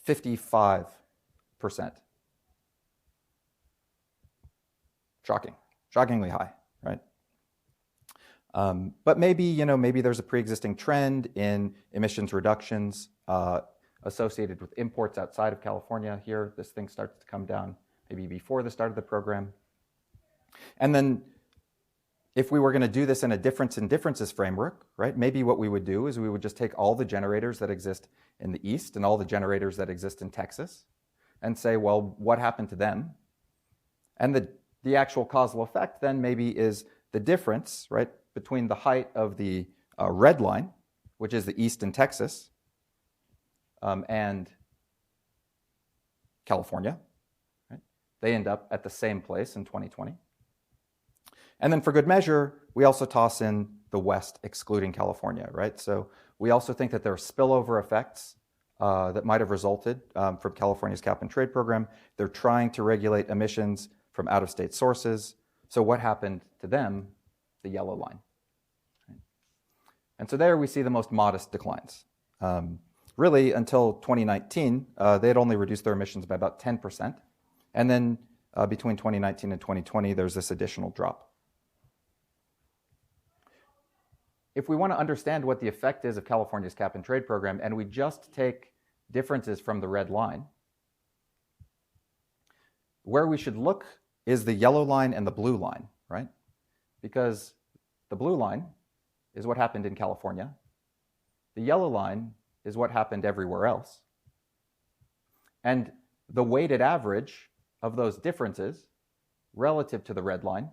55%. Shockingly high, right? But maybe there's a pre-existing trend in emissions reductions associated with imports outside of California. Here, this thing starts to come down maybe before the start of the program. And then if we were going to do this in a difference in differences framework, right, maybe what we would do is we would just take all the generators that exist in the East and all the generators that exist in Texas and say, well, what happened to them? And the actual causal effect then maybe is the difference, right, between the height of the red line, which is the East and Texas, and California. Right? They end up at the same place in 2020. And then for good measure, we also toss in the West excluding California, right? So we also think that there are spillover effects that might have resulted from California's cap and trade program. They're trying to regulate emissions from out-of-state sources. So what happened to them? The yellow line. Right? And so there we see the most modest declines. Really, until 2019, they had only reduced their emissions by about 10%. And then between 2019 and 2020, there's this additional drop. If we want to understand what the effect is of California's cap and trade program, and we just take differences from the red line, where we should look is the yellow line and the blue line, right? Because the blue line is what happened in California. The yellow line is what happened everywhere else. And the weighted average of those differences relative to the red line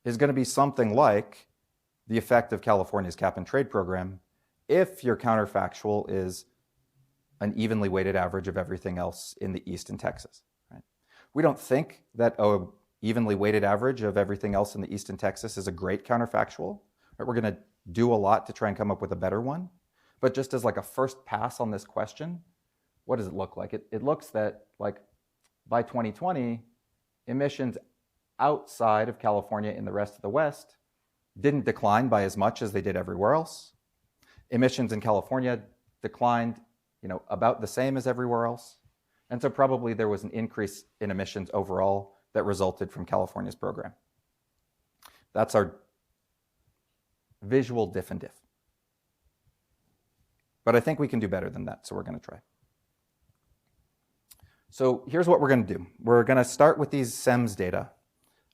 is going to be something like the effect of California's cap and trade program if your counterfactual is an evenly weighted average of everything else in the East and Texas. Right? We don't think that an evenly weighted average of everything else in the East and Texas is a great counterfactual. Right? We're going to do a lot to try and come up with a better one. But just as like a first pass on this question, what does it look like? It looks that like by 2020, emissions outside of California in the rest of the West didn't decline by as much as they did everywhere else. Emissions in California declined, about the same as everywhere else. And so probably there was an increase in emissions overall that resulted from California's program. That's our visual diff and diff. But I think we can do better than that, so we're going to try. So here's what we're going to do. We're going to start with these SEMS data.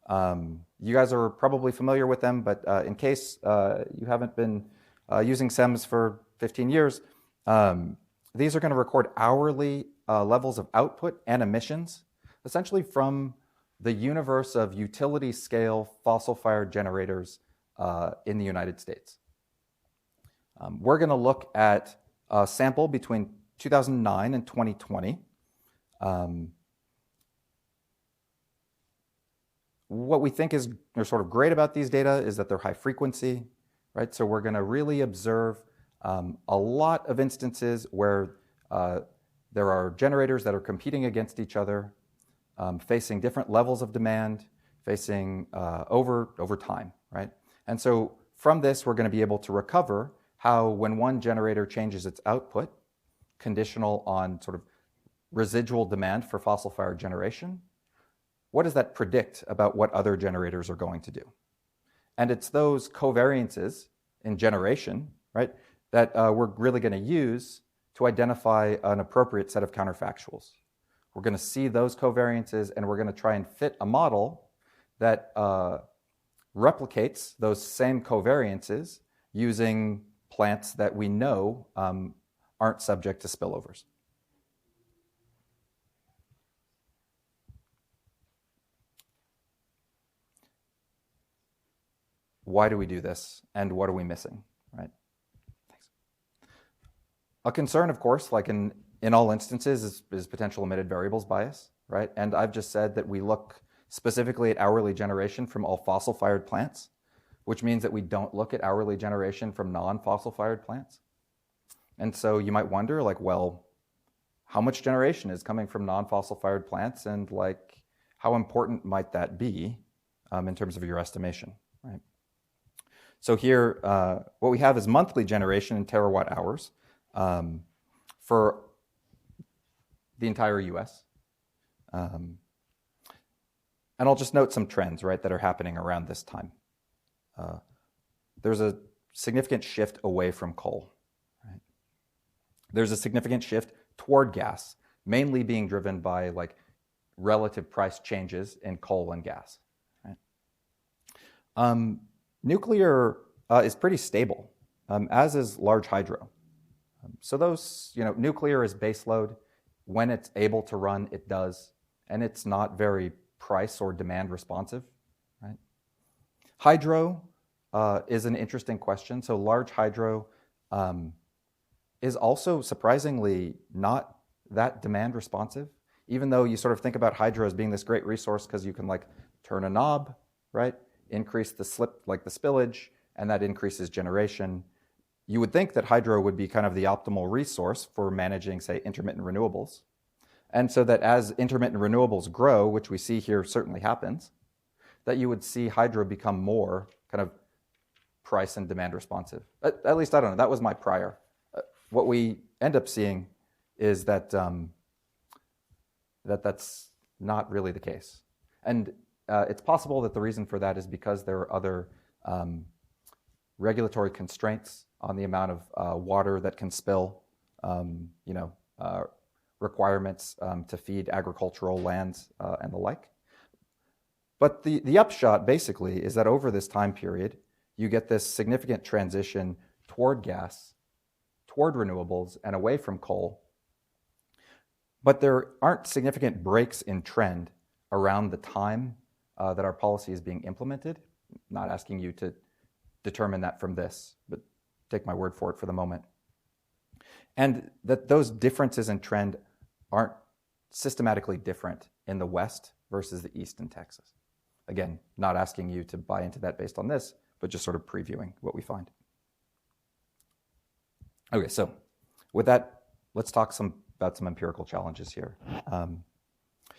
You guys are probably familiar with them, but in case you haven't been using SEMS for 15 years, these are going to record hourly levels of output and emissions, essentially from the universe of utility-scale fossil-fired generators in the United States. We're going to look at a sample between 2009 and 2020. What we think is sort of great about these data is that they're high frequency, right? So we're going to really observe a lot of instances where there are generators that are competing against each other, facing different levels of demand, facing over time, right? And so from this, we're going to be able to recover how when one generator changes its output, conditional on sort of residual demand for fossil-fired generation, what does that predict about what other generators are going to do? And it's those covariances in generation, right, that we're really going to use to identify an appropriate set of counterfactuals. We're going to see those covariances, and we're going to try and fit a model that replicates those same covariances using plants that we know aren't subject to spillovers. Why do we do this, and what are we missing, right? Thanks. A concern, of course, like in all instances, is potential emitted variables bias, right? And I've just said that we look specifically at hourly generation from all fossil-fired plants, which means that we don't look at hourly generation from non-fossil-fired plants. And so you might wonder, like, well, how much generation is coming from non-fossil-fired plants, and like, how important might that be in terms of your estimation, right? So here, what we have is monthly generation in terawatt hours for the entire US. And I'll just note some trends, right, that are happening around this time. There's a significant shift away from coal, right? There's a significant shift toward gas, mainly being driven by like relative price changes in coal and gas, right? Nuclear is pretty stable, as is large hydro. So those, nuclear is baseload. When it's able to run, it does, and it's not very price or demand responsive, right? Hydro is an interesting question. So large hydro is also surprisingly not that demand responsive, even though you sort of think about hydro as being this great resource because you can like turn a knob, right? Increase the slip, like the spillage, and that increases generation. You would think that hydro would be kind of the optimal resource for managing, say, intermittent renewables. And so that as intermittent renewables grow, which we see here certainly happens, that you would see hydro become more kind of price and demand responsive. At least, I don't know, that was my prior. What we end up seeing is that that's not really the case. And it's possible that the reason for that is because there are other regulatory constraints on the amount of water that can spill, requirements to feed agricultural lands and the like. But the upshot basically is that over this time period, you get this significant transition toward gas, toward renewables, and away from coal. But there aren't significant breaks in trend around the time that our policy is being implemented. Not asking you to determine that from this, but take my word for it for the moment. And that those differences in trend aren't systematically different in the West versus the East in Texas. Again, not asking you to buy into that based on this, but just sort of previewing what we find. Okay, so with that, let's talk about some empirical challenges here.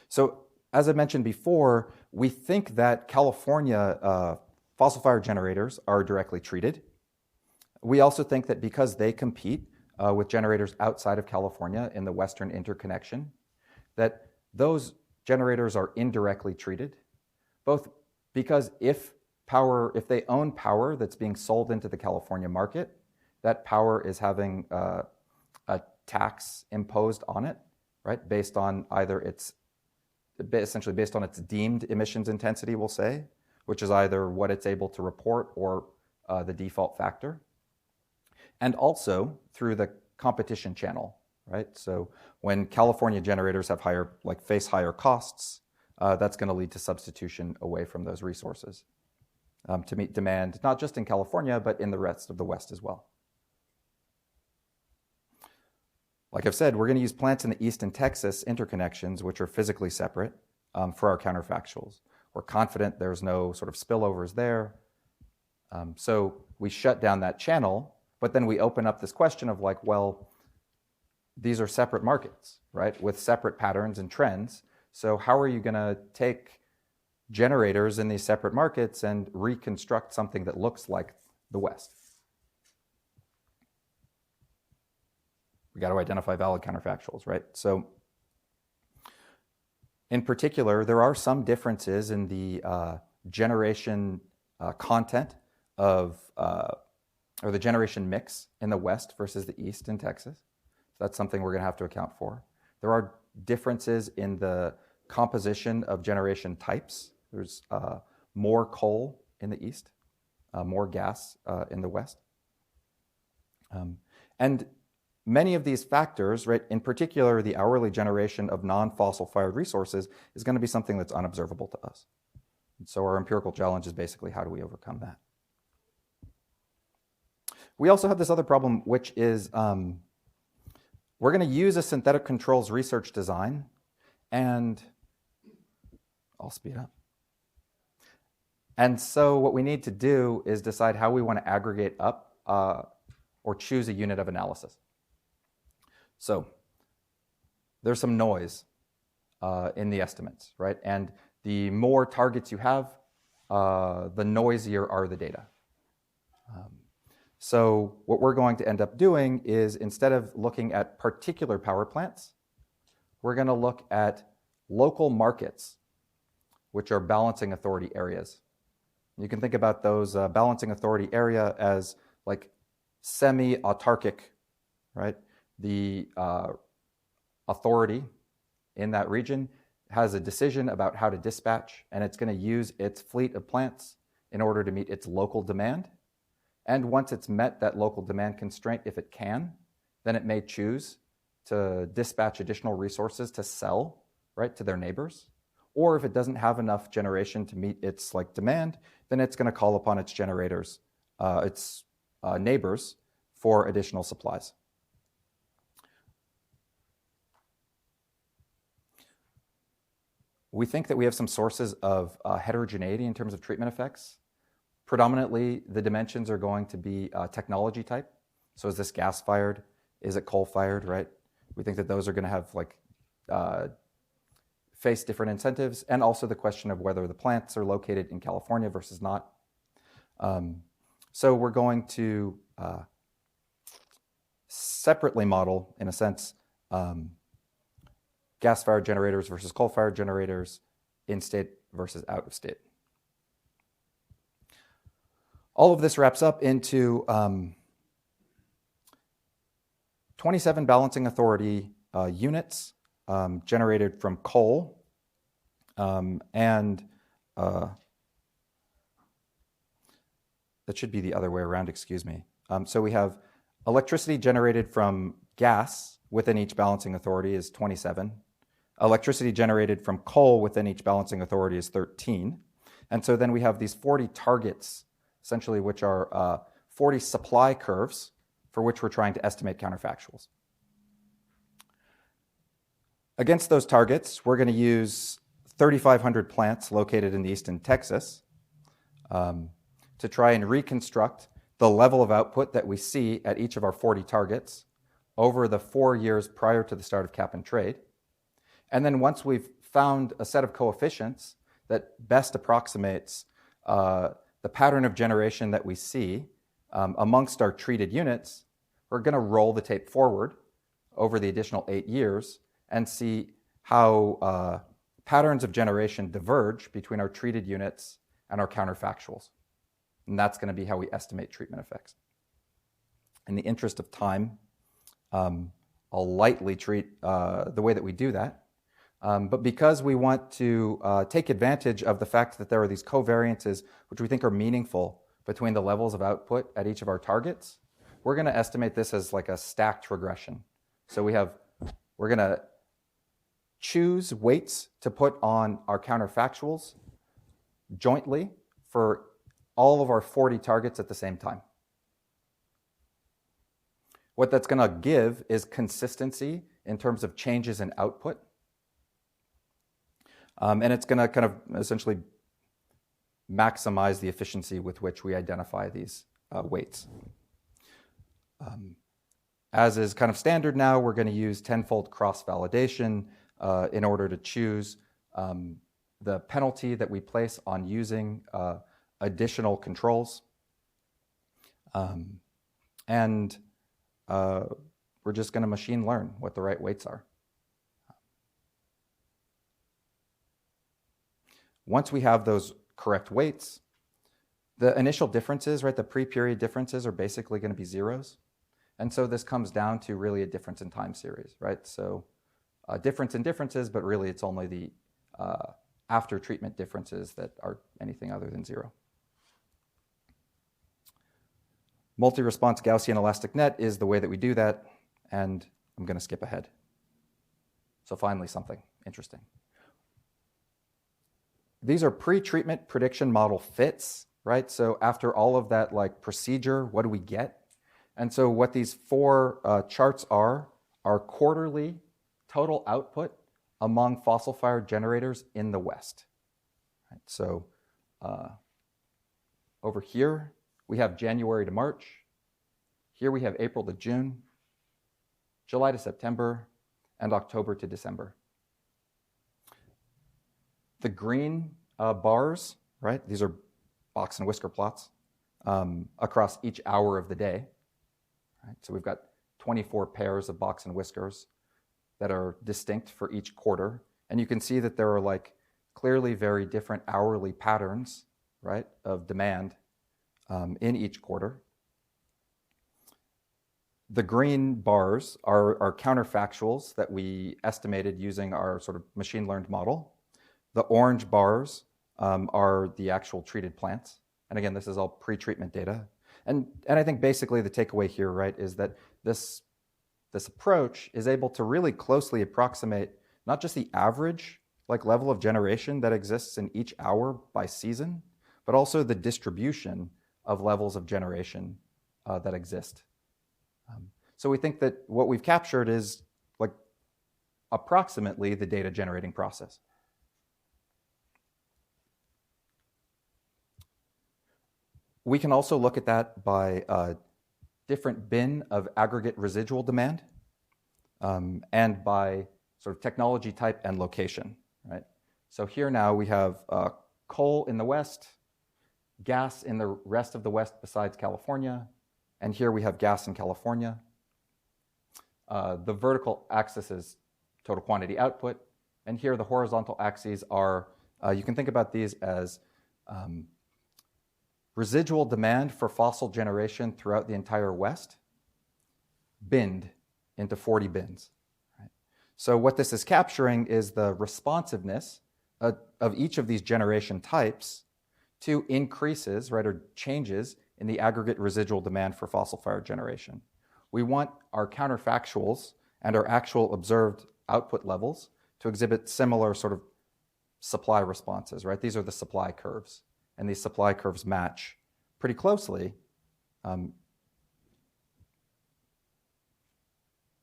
So as I mentioned before, we think that California fossil-fired generators are directly treated. We also think that because they compete with generators outside of California in the Western interconnection, that those generators are indirectly treated, both because if they own power that's being sold into the California market, that power is having a tax imposed on it, right? Based on essentially based on its deemed emissions intensity, we'll say, which is either what it's able to report or the default factor. And also through the competition channel, right? So when California generators have face higher costs, that's going to lead to substitution away from those resources to meet demand, not just in California, but in the rest of the West as well. Like I've said, we're going to use plants in the East and Texas interconnections, which are physically separate, for our counterfactuals. We're confident there's no sort of spillovers there. So we shut down that channel, but then we open up this question of like, well, these are separate markets, right, with separate patterns and trends. So how are you going to take generators in these separate markets and reconstruct something that looks like the West? We got to identify valid counterfactuals, right? So in particular, there are some differences in the generation content of, or the generation mix in the West versus the East in Texas. So that's something we're going to have to account for. There are differences in the composition of generation types. There's more coal in the East, more gas in the West. And many of these factors, right, in particular, the hourly generation of non-fossil fired resources is going to be something that's unobservable to us. And so our empirical challenge is basically how do we overcome that? We also have this other problem, which is we're going to use a synthetic controls research design, and I'll speed up. And so what we need to do is decide how we want to aggregate up or choose a unit of analysis. So there's some noise in the estimates, right? And the more targets you have, the noisier are the data. So what we're going to end up doing is, instead of looking at particular power plants, we're going to look at local markets, which are balancing authority areas. You can think about those balancing authority area as like semi-autarkic, right? The authority in that region has a decision about how to dispatch, and it's going to use its fleet of plants in order to meet its local demand. And once it's met that local demand constraint, if it can, then it may choose to dispatch additional resources to sell, right, to their neighbors. Or if it doesn't have enough generation to meet its demand, then it's going to call upon its generators, its neighbors, for additional supplies. We think that we have some sources of heterogeneity in terms of treatment effects. Predominantly, the dimensions are going to be technology type. So is this gas-fired? Is it coal-fired, right? We think that those are going to have face different incentives, and also the question of whether the plants are located in California versus not. So we're going to separately model, in a sense, gas-fired generators versus coal-fired generators, in-state versus out-of-state. All of this wraps up into 27 balancing authority units generated from coal, and that should be the other way around, excuse me. So we have electricity generated from gas within each balancing authority is 27. Electricity generated from coal within each balancing authority is 13. And so then we have these 40 targets, essentially, which are 40 supply curves for which we're trying to estimate counterfactuals. Against those targets, we're going to use 3,500 plants located in the eastern Texas to try and reconstruct the level of output that we see at each of our 40 targets over the 4 years prior to the start of cap and trade. And then once we've found a set of coefficients that best approximates the pattern of generation that we see amongst our treated units, we're going to roll the tape forward over the additional 8 years and see how patterns of generation diverge between our treated units and our counterfactuals. And that's going to be how we estimate treatment effects. In the interest of time, I'll lightly treat the way that we do that. But because we want to take advantage of the fact that there are these covariances which we think are meaningful between the levels of output at each of our targets, we're going to estimate this as like a stacked regression. So we're going to choose weights to put on our counterfactuals jointly for all of our 40 targets at the same time. What that's going to give is consistency in terms of changes in output. And it's going to kind of essentially maximize the efficiency with which we identify these weights. As is kind of standard now, we're going to use tenfold cross-validation in order to choose the penalty that we place on using additional controls. And we're just going to machine learn what the right weights are. Once we have those correct weights, the initial differences, right, the pre-period differences are basically going to be zeros. And so this comes down to really a difference in time series, right? So a difference in differences, but really it's only the after treatment differences that are anything other than zero. Multi-response Gaussian elastic net is the way that we do that, and I'm going to skip ahead. So finally, something interesting. These are pre-treatment prediction model fits, right? So after all of that like procedure, what do we get? And so what these four charts are quarterly total output among fossil-fired generators in the West. Right, so over here, we have January to March. Here we have April to June, July to September, and October to December. The green bars, right, these are box and whisker plots across each hour of the day. Right? So we've got 24 pairs of box and whiskers that are distinct for each quarter. And you can see that there are like clearly very different hourly patterns, right, of demand in each quarter. The green bars are counterfactuals that we estimated using our sort of machine learned model. The orange bars are the actual treated plants. And again, this is all pre-treatment data. And I think basically the takeaway here, right, is that this approach is able to really closely approximate not just the average like level of generation that exists in each hour by season, but also the distribution of levels of generation that exist. So we think that what we've captured is like approximately the data generating process. We can also look at that by a different bin of aggregate residual demand and by sort of technology type and location, right? So here now we have coal in the West, gas in the rest of the West besides California, and here we have gas in California. The vertical axis is total quantity output, and here the horizontal axes are, you can think about these as residual demand for fossil generation throughout the entire West, binned into 40 bins. Right? So what this is capturing is the responsiveness of each of these generation types to increases, right, or changes in the aggregate residual demand for fossil-fired generation. We want our counterfactuals and our actual observed output levels to exhibit similar sort of supply responses, right? These are the supply curves, and these supply curves match pretty closely.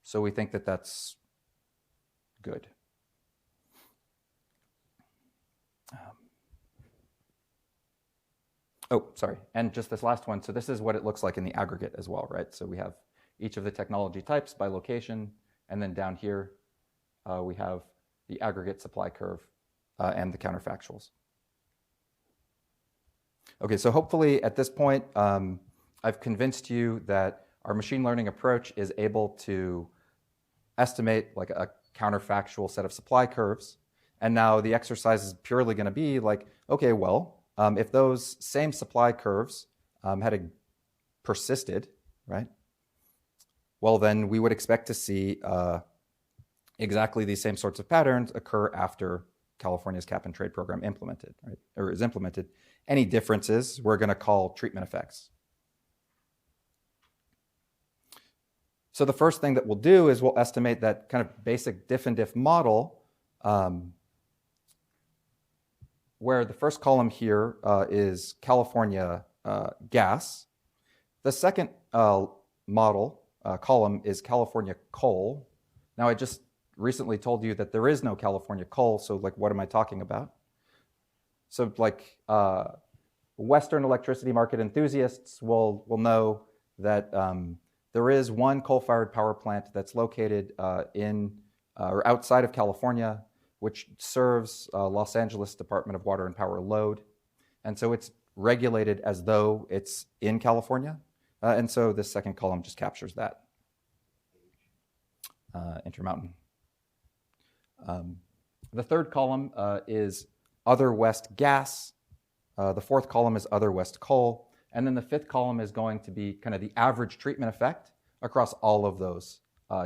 So we think that that's good. Oh, sorry, and just this last one. So this is what it looks like in the aggregate as well, right? So we have each of the technology types by location, and then down here we have the aggregate supply curve and the counterfactuals. Okay, so hopefully at this point I've convinced you that our machine learning approach is able to estimate like a counterfactual set of supply curves, and now the exercise is purely going to be like, okay, well, if those same supply curves had persisted, right? Well, then we would expect to see exactly these same sorts of patterns occur after California's cap and trade program implemented, right? Or is implemented. Any differences we're going to call treatment effects. So the first thing that we'll do is we'll estimate that kind of basic diff and diff model, where the first column here is California gas. The second model column is California coal. Now, I just recently told you that there is no California coal, so like, what am I talking about? So like Western electricity market enthusiasts will know that there is one coal-fired power plant that's located in or outside of California, which serves Los Angeles Department of Water and Power load. And so it's regulated as though it's in California. And so this second column just captures that. Intermountain. The third column is other West gas. The fourth column is other West coal. And then the fifth column is going to be kind of the average treatment effect across all of those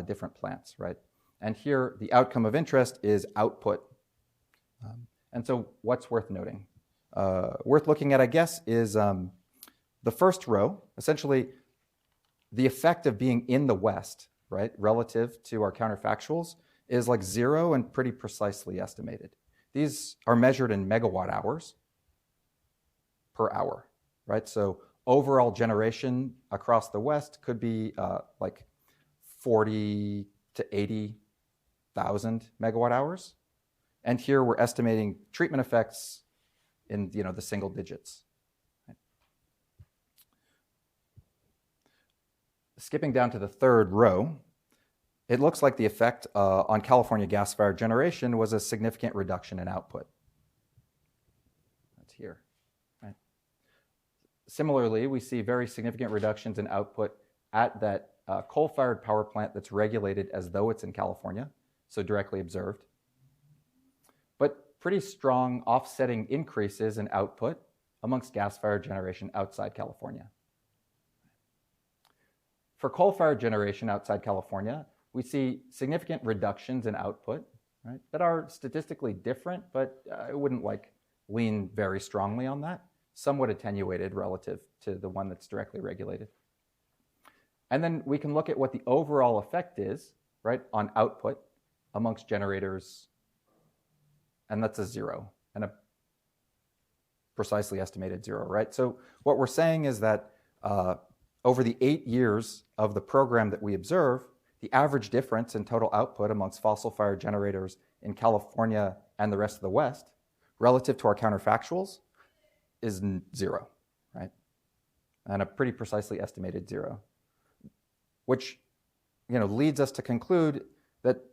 different plants, right? And here, the outcome of interest is output. And so what's worth noting? Worth looking at, I guess, is the first row, essentially the effect of being in the West, right, relative to our counterfactuals, is like 0 and pretty precisely estimated. These are measured in megawatt hours per hour, right? So overall generation across the West could be like 40 to 80,000 megawatt hours. And here we're estimating treatment effects in the single digits. Right? Skipping down to the third row, it looks like the effect on California gas-fired generation was a significant reduction in output. That's here. Right? Similarly, we see very significant reductions in output at that coal-fired power plant that's regulated as though it's in California, so directly observed. But pretty strong offsetting increases in output amongst gas-fired generation outside California. For coal-fired generation outside California, we see significant reductions in output, right, that are statistically different, but I wouldn't lean very strongly on that. Somewhat attenuated relative to the one that's directly regulated. And then we can look at what the overall effect is, right, on output amongst generators, and that's a 0, and a precisely estimated 0, right? So what we're saying is that over the 8 years of the program that we observe, the average difference in total output amongst fossil-fired generators in California and the rest of the West, relative to our counterfactuals, is 0, right? And a pretty precisely estimated 0, which leads us to conclude that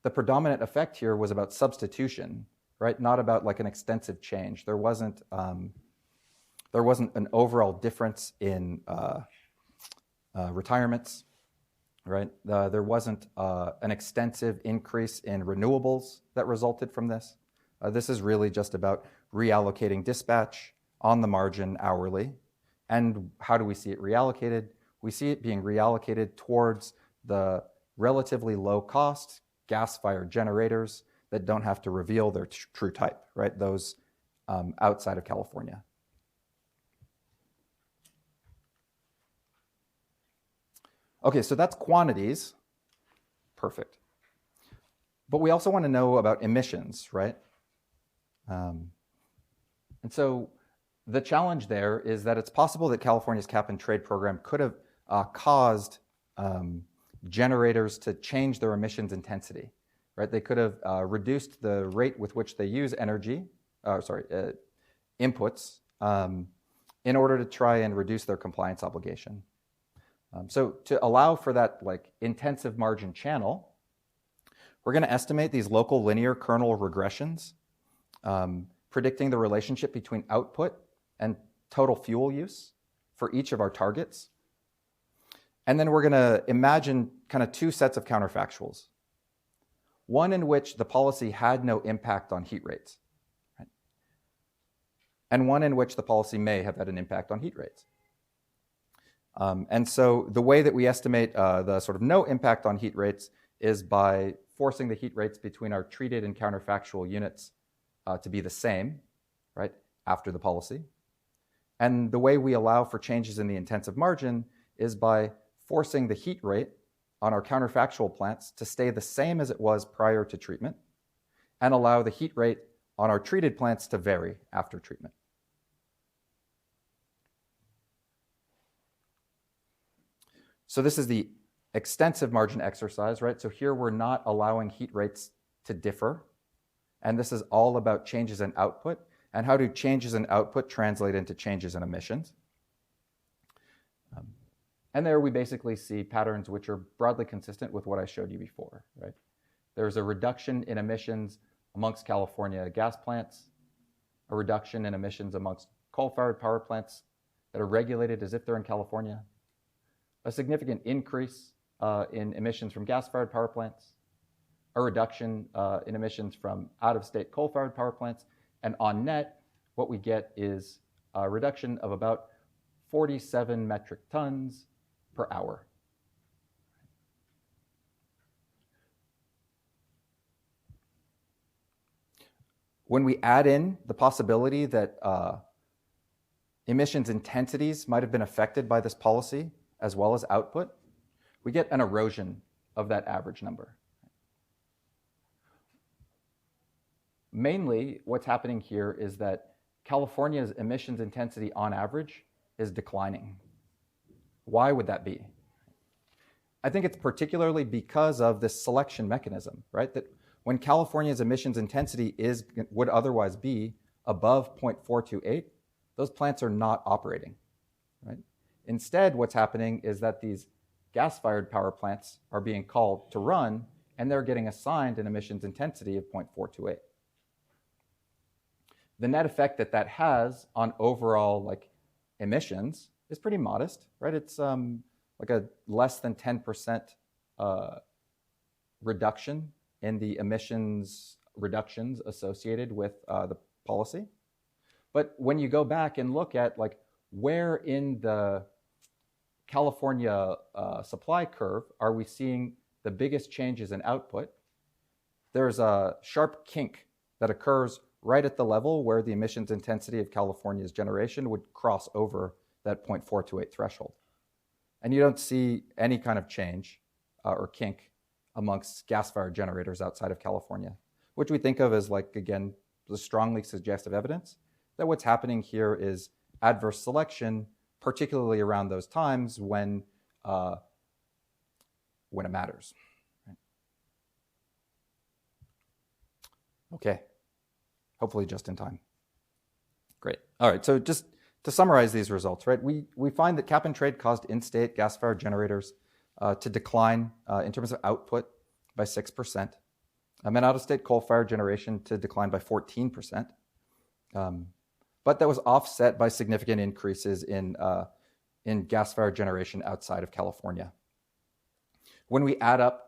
the predominant effect here was about substitution, right? Not about like an extensive change. There wasn't an overall difference in retirements, right? There wasn't an extensive increase in renewables that resulted from this. This is really just about reallocating dispatch on the margin hourly. And how do we see it reallocated? We see it being reallocated towards the relatively low-cost gas-fired generators that don't have to reveal their true type, right? Those outside of California. Okay, so that's quantities. Perfect. But we also want to know about emissions, right? And so the challenge there is that it's possible that California's cap and trade program could have caused generators to change their emissions intensity, right? They could have reduced the rate with which they use inputs in order to try and reduce their compliance obligation. So to allow for that intensive margin channel, we're going to estimate these local linear kernel regressions, predicting the relationship between output and total fuel use for each of our targets. And then we're going to imagine kind of 2 sets of counterfactuals. One in which the policy had no impact on heat rates, right? And one in which the policy may have had an impact on heat rates. And so the way that we estimate the sort of no impact on heat rates is by forcing the heat rates between our treated and counterfactual units to be the same, right, after the policy. And the way we allow for changes in the intensive margin is by forcing the heat rate on our counterfactual plants to stay the same as it was prior to treatment, and allow the heat rate on our treated plants to vary after treatment. So this is the extensive margin exercise, right? So here we're not allowing heat rates to differ. And this is all about changes in output and how do changes in output translate into changes in emissions. And there we basically see patterns which are broadly consistent with what I showed you before, right? There's a reduction in emissions amongst California gas plants, a reduction in emissions amongst coal-fired power plants that are regulated as if they're in California, a significant increase in emissions from gas-fired power plants, a reduction in emissions from out-of-state coal-fired power plants, and on net, what we get is a reduction of about 47 metric tons per hour. When we add in the possibility that emissions intensities might have been affected by this policy, as well as output, we get an erosion of that average number. Mainly, what's happening here is that California's emissions intensity on average is declining. Why would that be? I think it's particularly because of this selection mechanism, right? That when California's emissions intensity would otherwise be above 0.428, those plants are not operating, right? Instead, what's happening is that these gas-fired power plants are being called to run, and they're getting assigned an emissions intensity of 0.428. The net effect that that has on overall emissions is pretty modest, right? It's like a less than 10% reduction in the emissions reductions associated with the policy. But when you go back and look at where in the California supply curve are we seeing the biggest changes in output, there's a sharp kink that occurs right at the level where the emissions intensity of California's generation would cross over that 0.428 threshold. And you don't see any kind of change or kink amongst gas-fired generators outside of California, which we think of as, again, the strongly suggestive evidence that what's happening here is adverse selection, particularly around those times when it matters. Okay, hopefully just in time. Great. All right, so just to summarize these results, right? We find that cap and trade caused in-state gas-fired generators to decline in terms of output by 6%, and out-of-state coal-fired generation to decline by 14%. But that was offset by significant increases in gas-fired generation outside of California. When we add up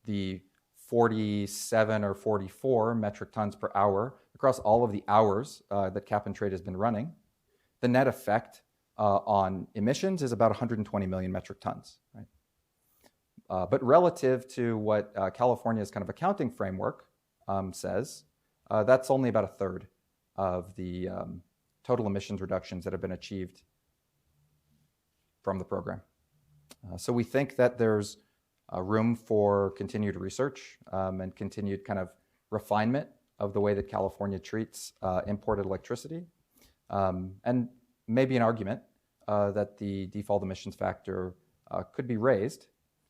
the 47 or 44 metric tons per hour across all of the hours that cap and trade has been running, the net effect on emissions is about 120 million metric tons, right? But relative to what California's kind of accounting framework says, that's only about a third of the total emissions reductions that have been achieved from the program. So we think that there's room for continued research and continued kind of refinement of the way that California treats imported electricity. And maybe an argument that the default emissions factor could be raised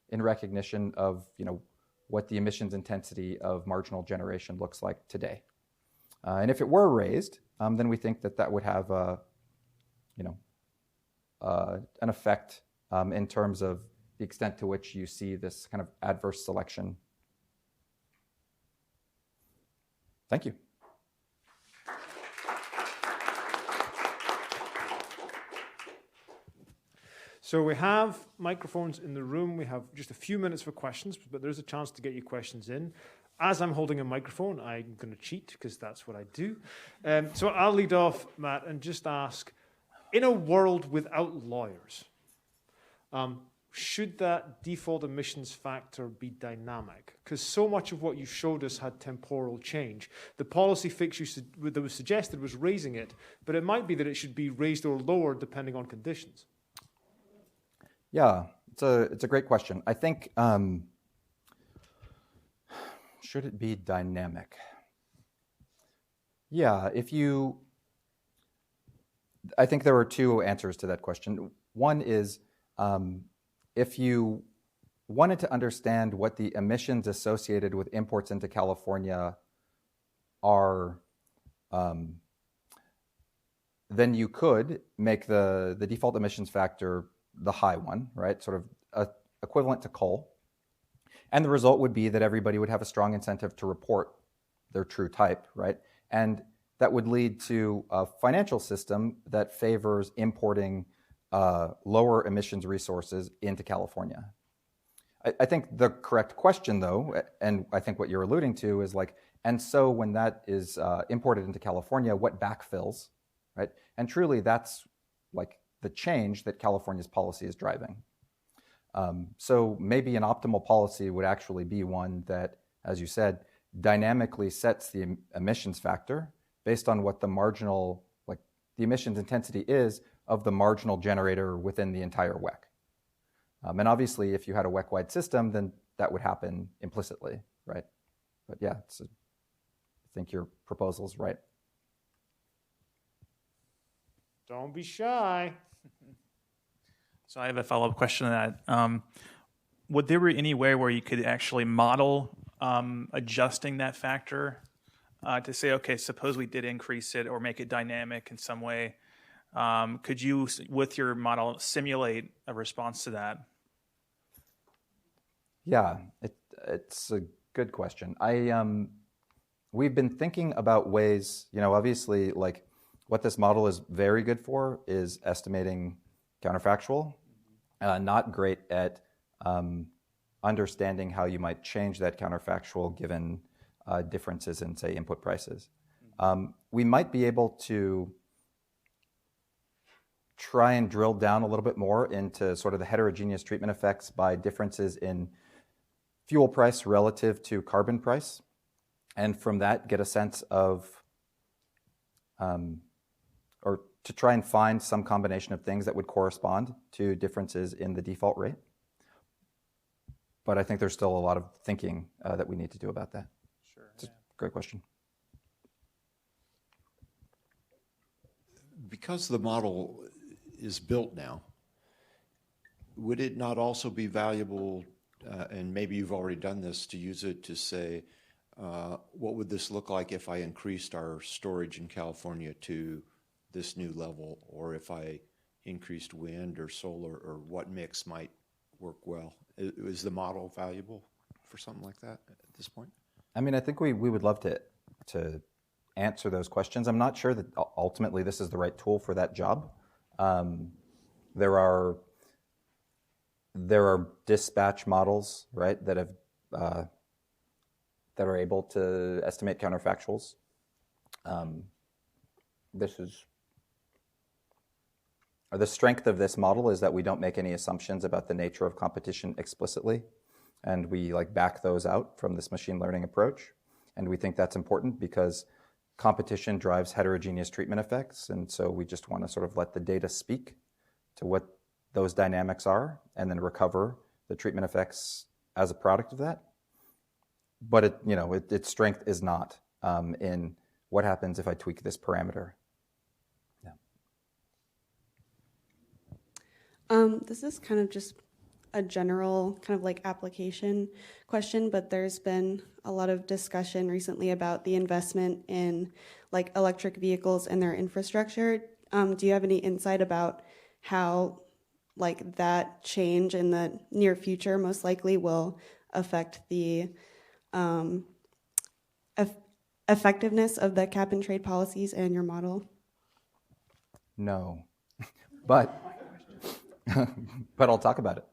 in recognition of what the emissions intensity of marginal generation looks like today. And if it were raised, then we think that that would have an effect in terms of the extent to which you see this kind of adverse selection. Thank you. So we have microphones in the room. We have just a few minutes for questions, but there's a chance to get your questions in. As I'm holding a microphone, I'm going to cheat because that's what I do. So I'll lead off, Matt, and just ask, in a world without lawyers, should that default emissions factor be dynamic? Because so much of what you showed us had temporal change. The policy fix that was suggested was raising it, but it might be that it should be raised or lowered depending on conditions. Yeah, It's a great question. I think should it be dynamic? Yeah, I think there are two answers to that question. One is if you wanted to understand what the emissions associated with imports into California are, then you could make the default emissions factor the high one, right? Sort of equivalent to coal. And the result would be that everybody would have a strong incentive to report their true type, right? And that would lead to a financial system that favors importing lower emissions resources into California. I think the correct question, though, and I think what you're alluding to is like, and so when that is imported into California, what backfills, right? And truly, that's like the change that California's policy is driving. So maybe an optimal policy would actually be one that, as you said, dynamically sets the emissions factor based on what the marginal, like the emissions intensity is of the marginal generator within the entire WEC. And obviously, if you had a WEC-wide system, then that would happen implicitly, right? But yeah, I think your proposal's right. Don't be shy. So I have a follow-up question to that. Would there be any way where you could actually model adjusting that factor to say, okay, suppose we did increase it or make it dynamic in some way? Could you, with your model, simulate a response to that? Yeah, it's a good question. We've been thinking about ways, obviously, like what this model is very good for is estimating counterfactual, not great at understanding how you might change that counterfactual given differences in, say, input prices. We might be able to try and drill down a little bit more into sort of the heterogeneous treatment effects by differences in fuel price relative to carbon price, and from that get a sense of, or to try and find some combination of things that would correspond to differences in the default rate. But I think there's still a lot of thinking that we need to do about that. Sure. It's a great question. Because the model is built now, would it not also be valuable, and maybe you've already done this, to use it to say, what would this look like if I increased our storage in California to this new level, or if I increased wind or solar, or what mix might work well? Is the model valuable for something like that at this point? I mean, I think we would love to answer those questions. I'm not sure that ultimately this is the right tool for that job. There are dispatch models, right, that are able to estimate counterfactuals. The strength of this model is that we don't make any assumptions about the nature of competition explicitly, and we back those out from this machine learning approach. And we think that's important because competition drives heterogeneous treatment effects, and so we just want to sort of let the data speak to what those dynamics are and then recover the treatment effects as a product of that. But its strength is not in what happens if I tweak this parameter. This is kind of just a general kind of application question, but there's been a lot of discussion recently about the investment in electric vehicles and their infrastructure. Do you have any insight about how that change in the near future most likely will affect the effectiveness of the cap and trade policies and your model? No, but I'll talk about it.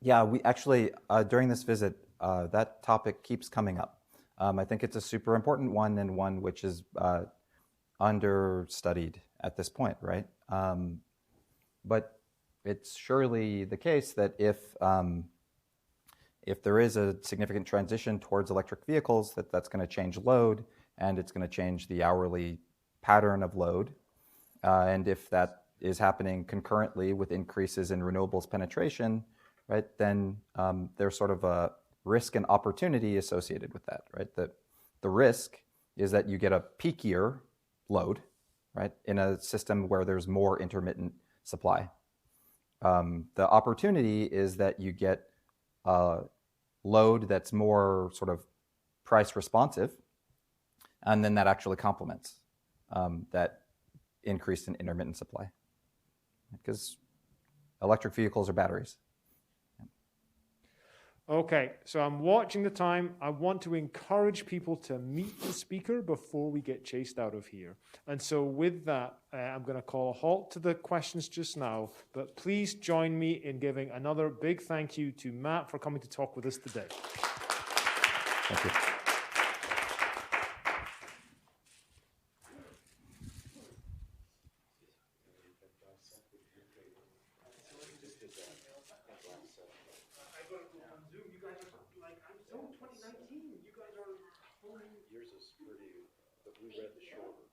Yeah, we actually, during this visit, that topic keeps coming up. I think it's a super important one, and one which is understudied at this point, right? But it's surely the case that if there is a significant transition towards electric vehicles, that's going to change load, and it's going to change the hourly pattern of load. And if that is happening concurrently with increases in renewables penetration, right, then there's sort of a risk and opportunity associated with that, right? The risk is that you get a peakier load, right, in a system where there's more intermittent supply. The opportunity is that you get a load that's more sort of price responsive, and then that actually complements that increase in intermittent supply, because electric vehicles are batteries. Okay, so I'm watching the time. I want to encourage people to meet the speaker before we get chased out of here. And so with that, I'm going to call a halt to the questions just now, but please join me in giving another big thank you to Matt for coming to talk with us today. Thank you. Yours is pretty, but we read the shorter.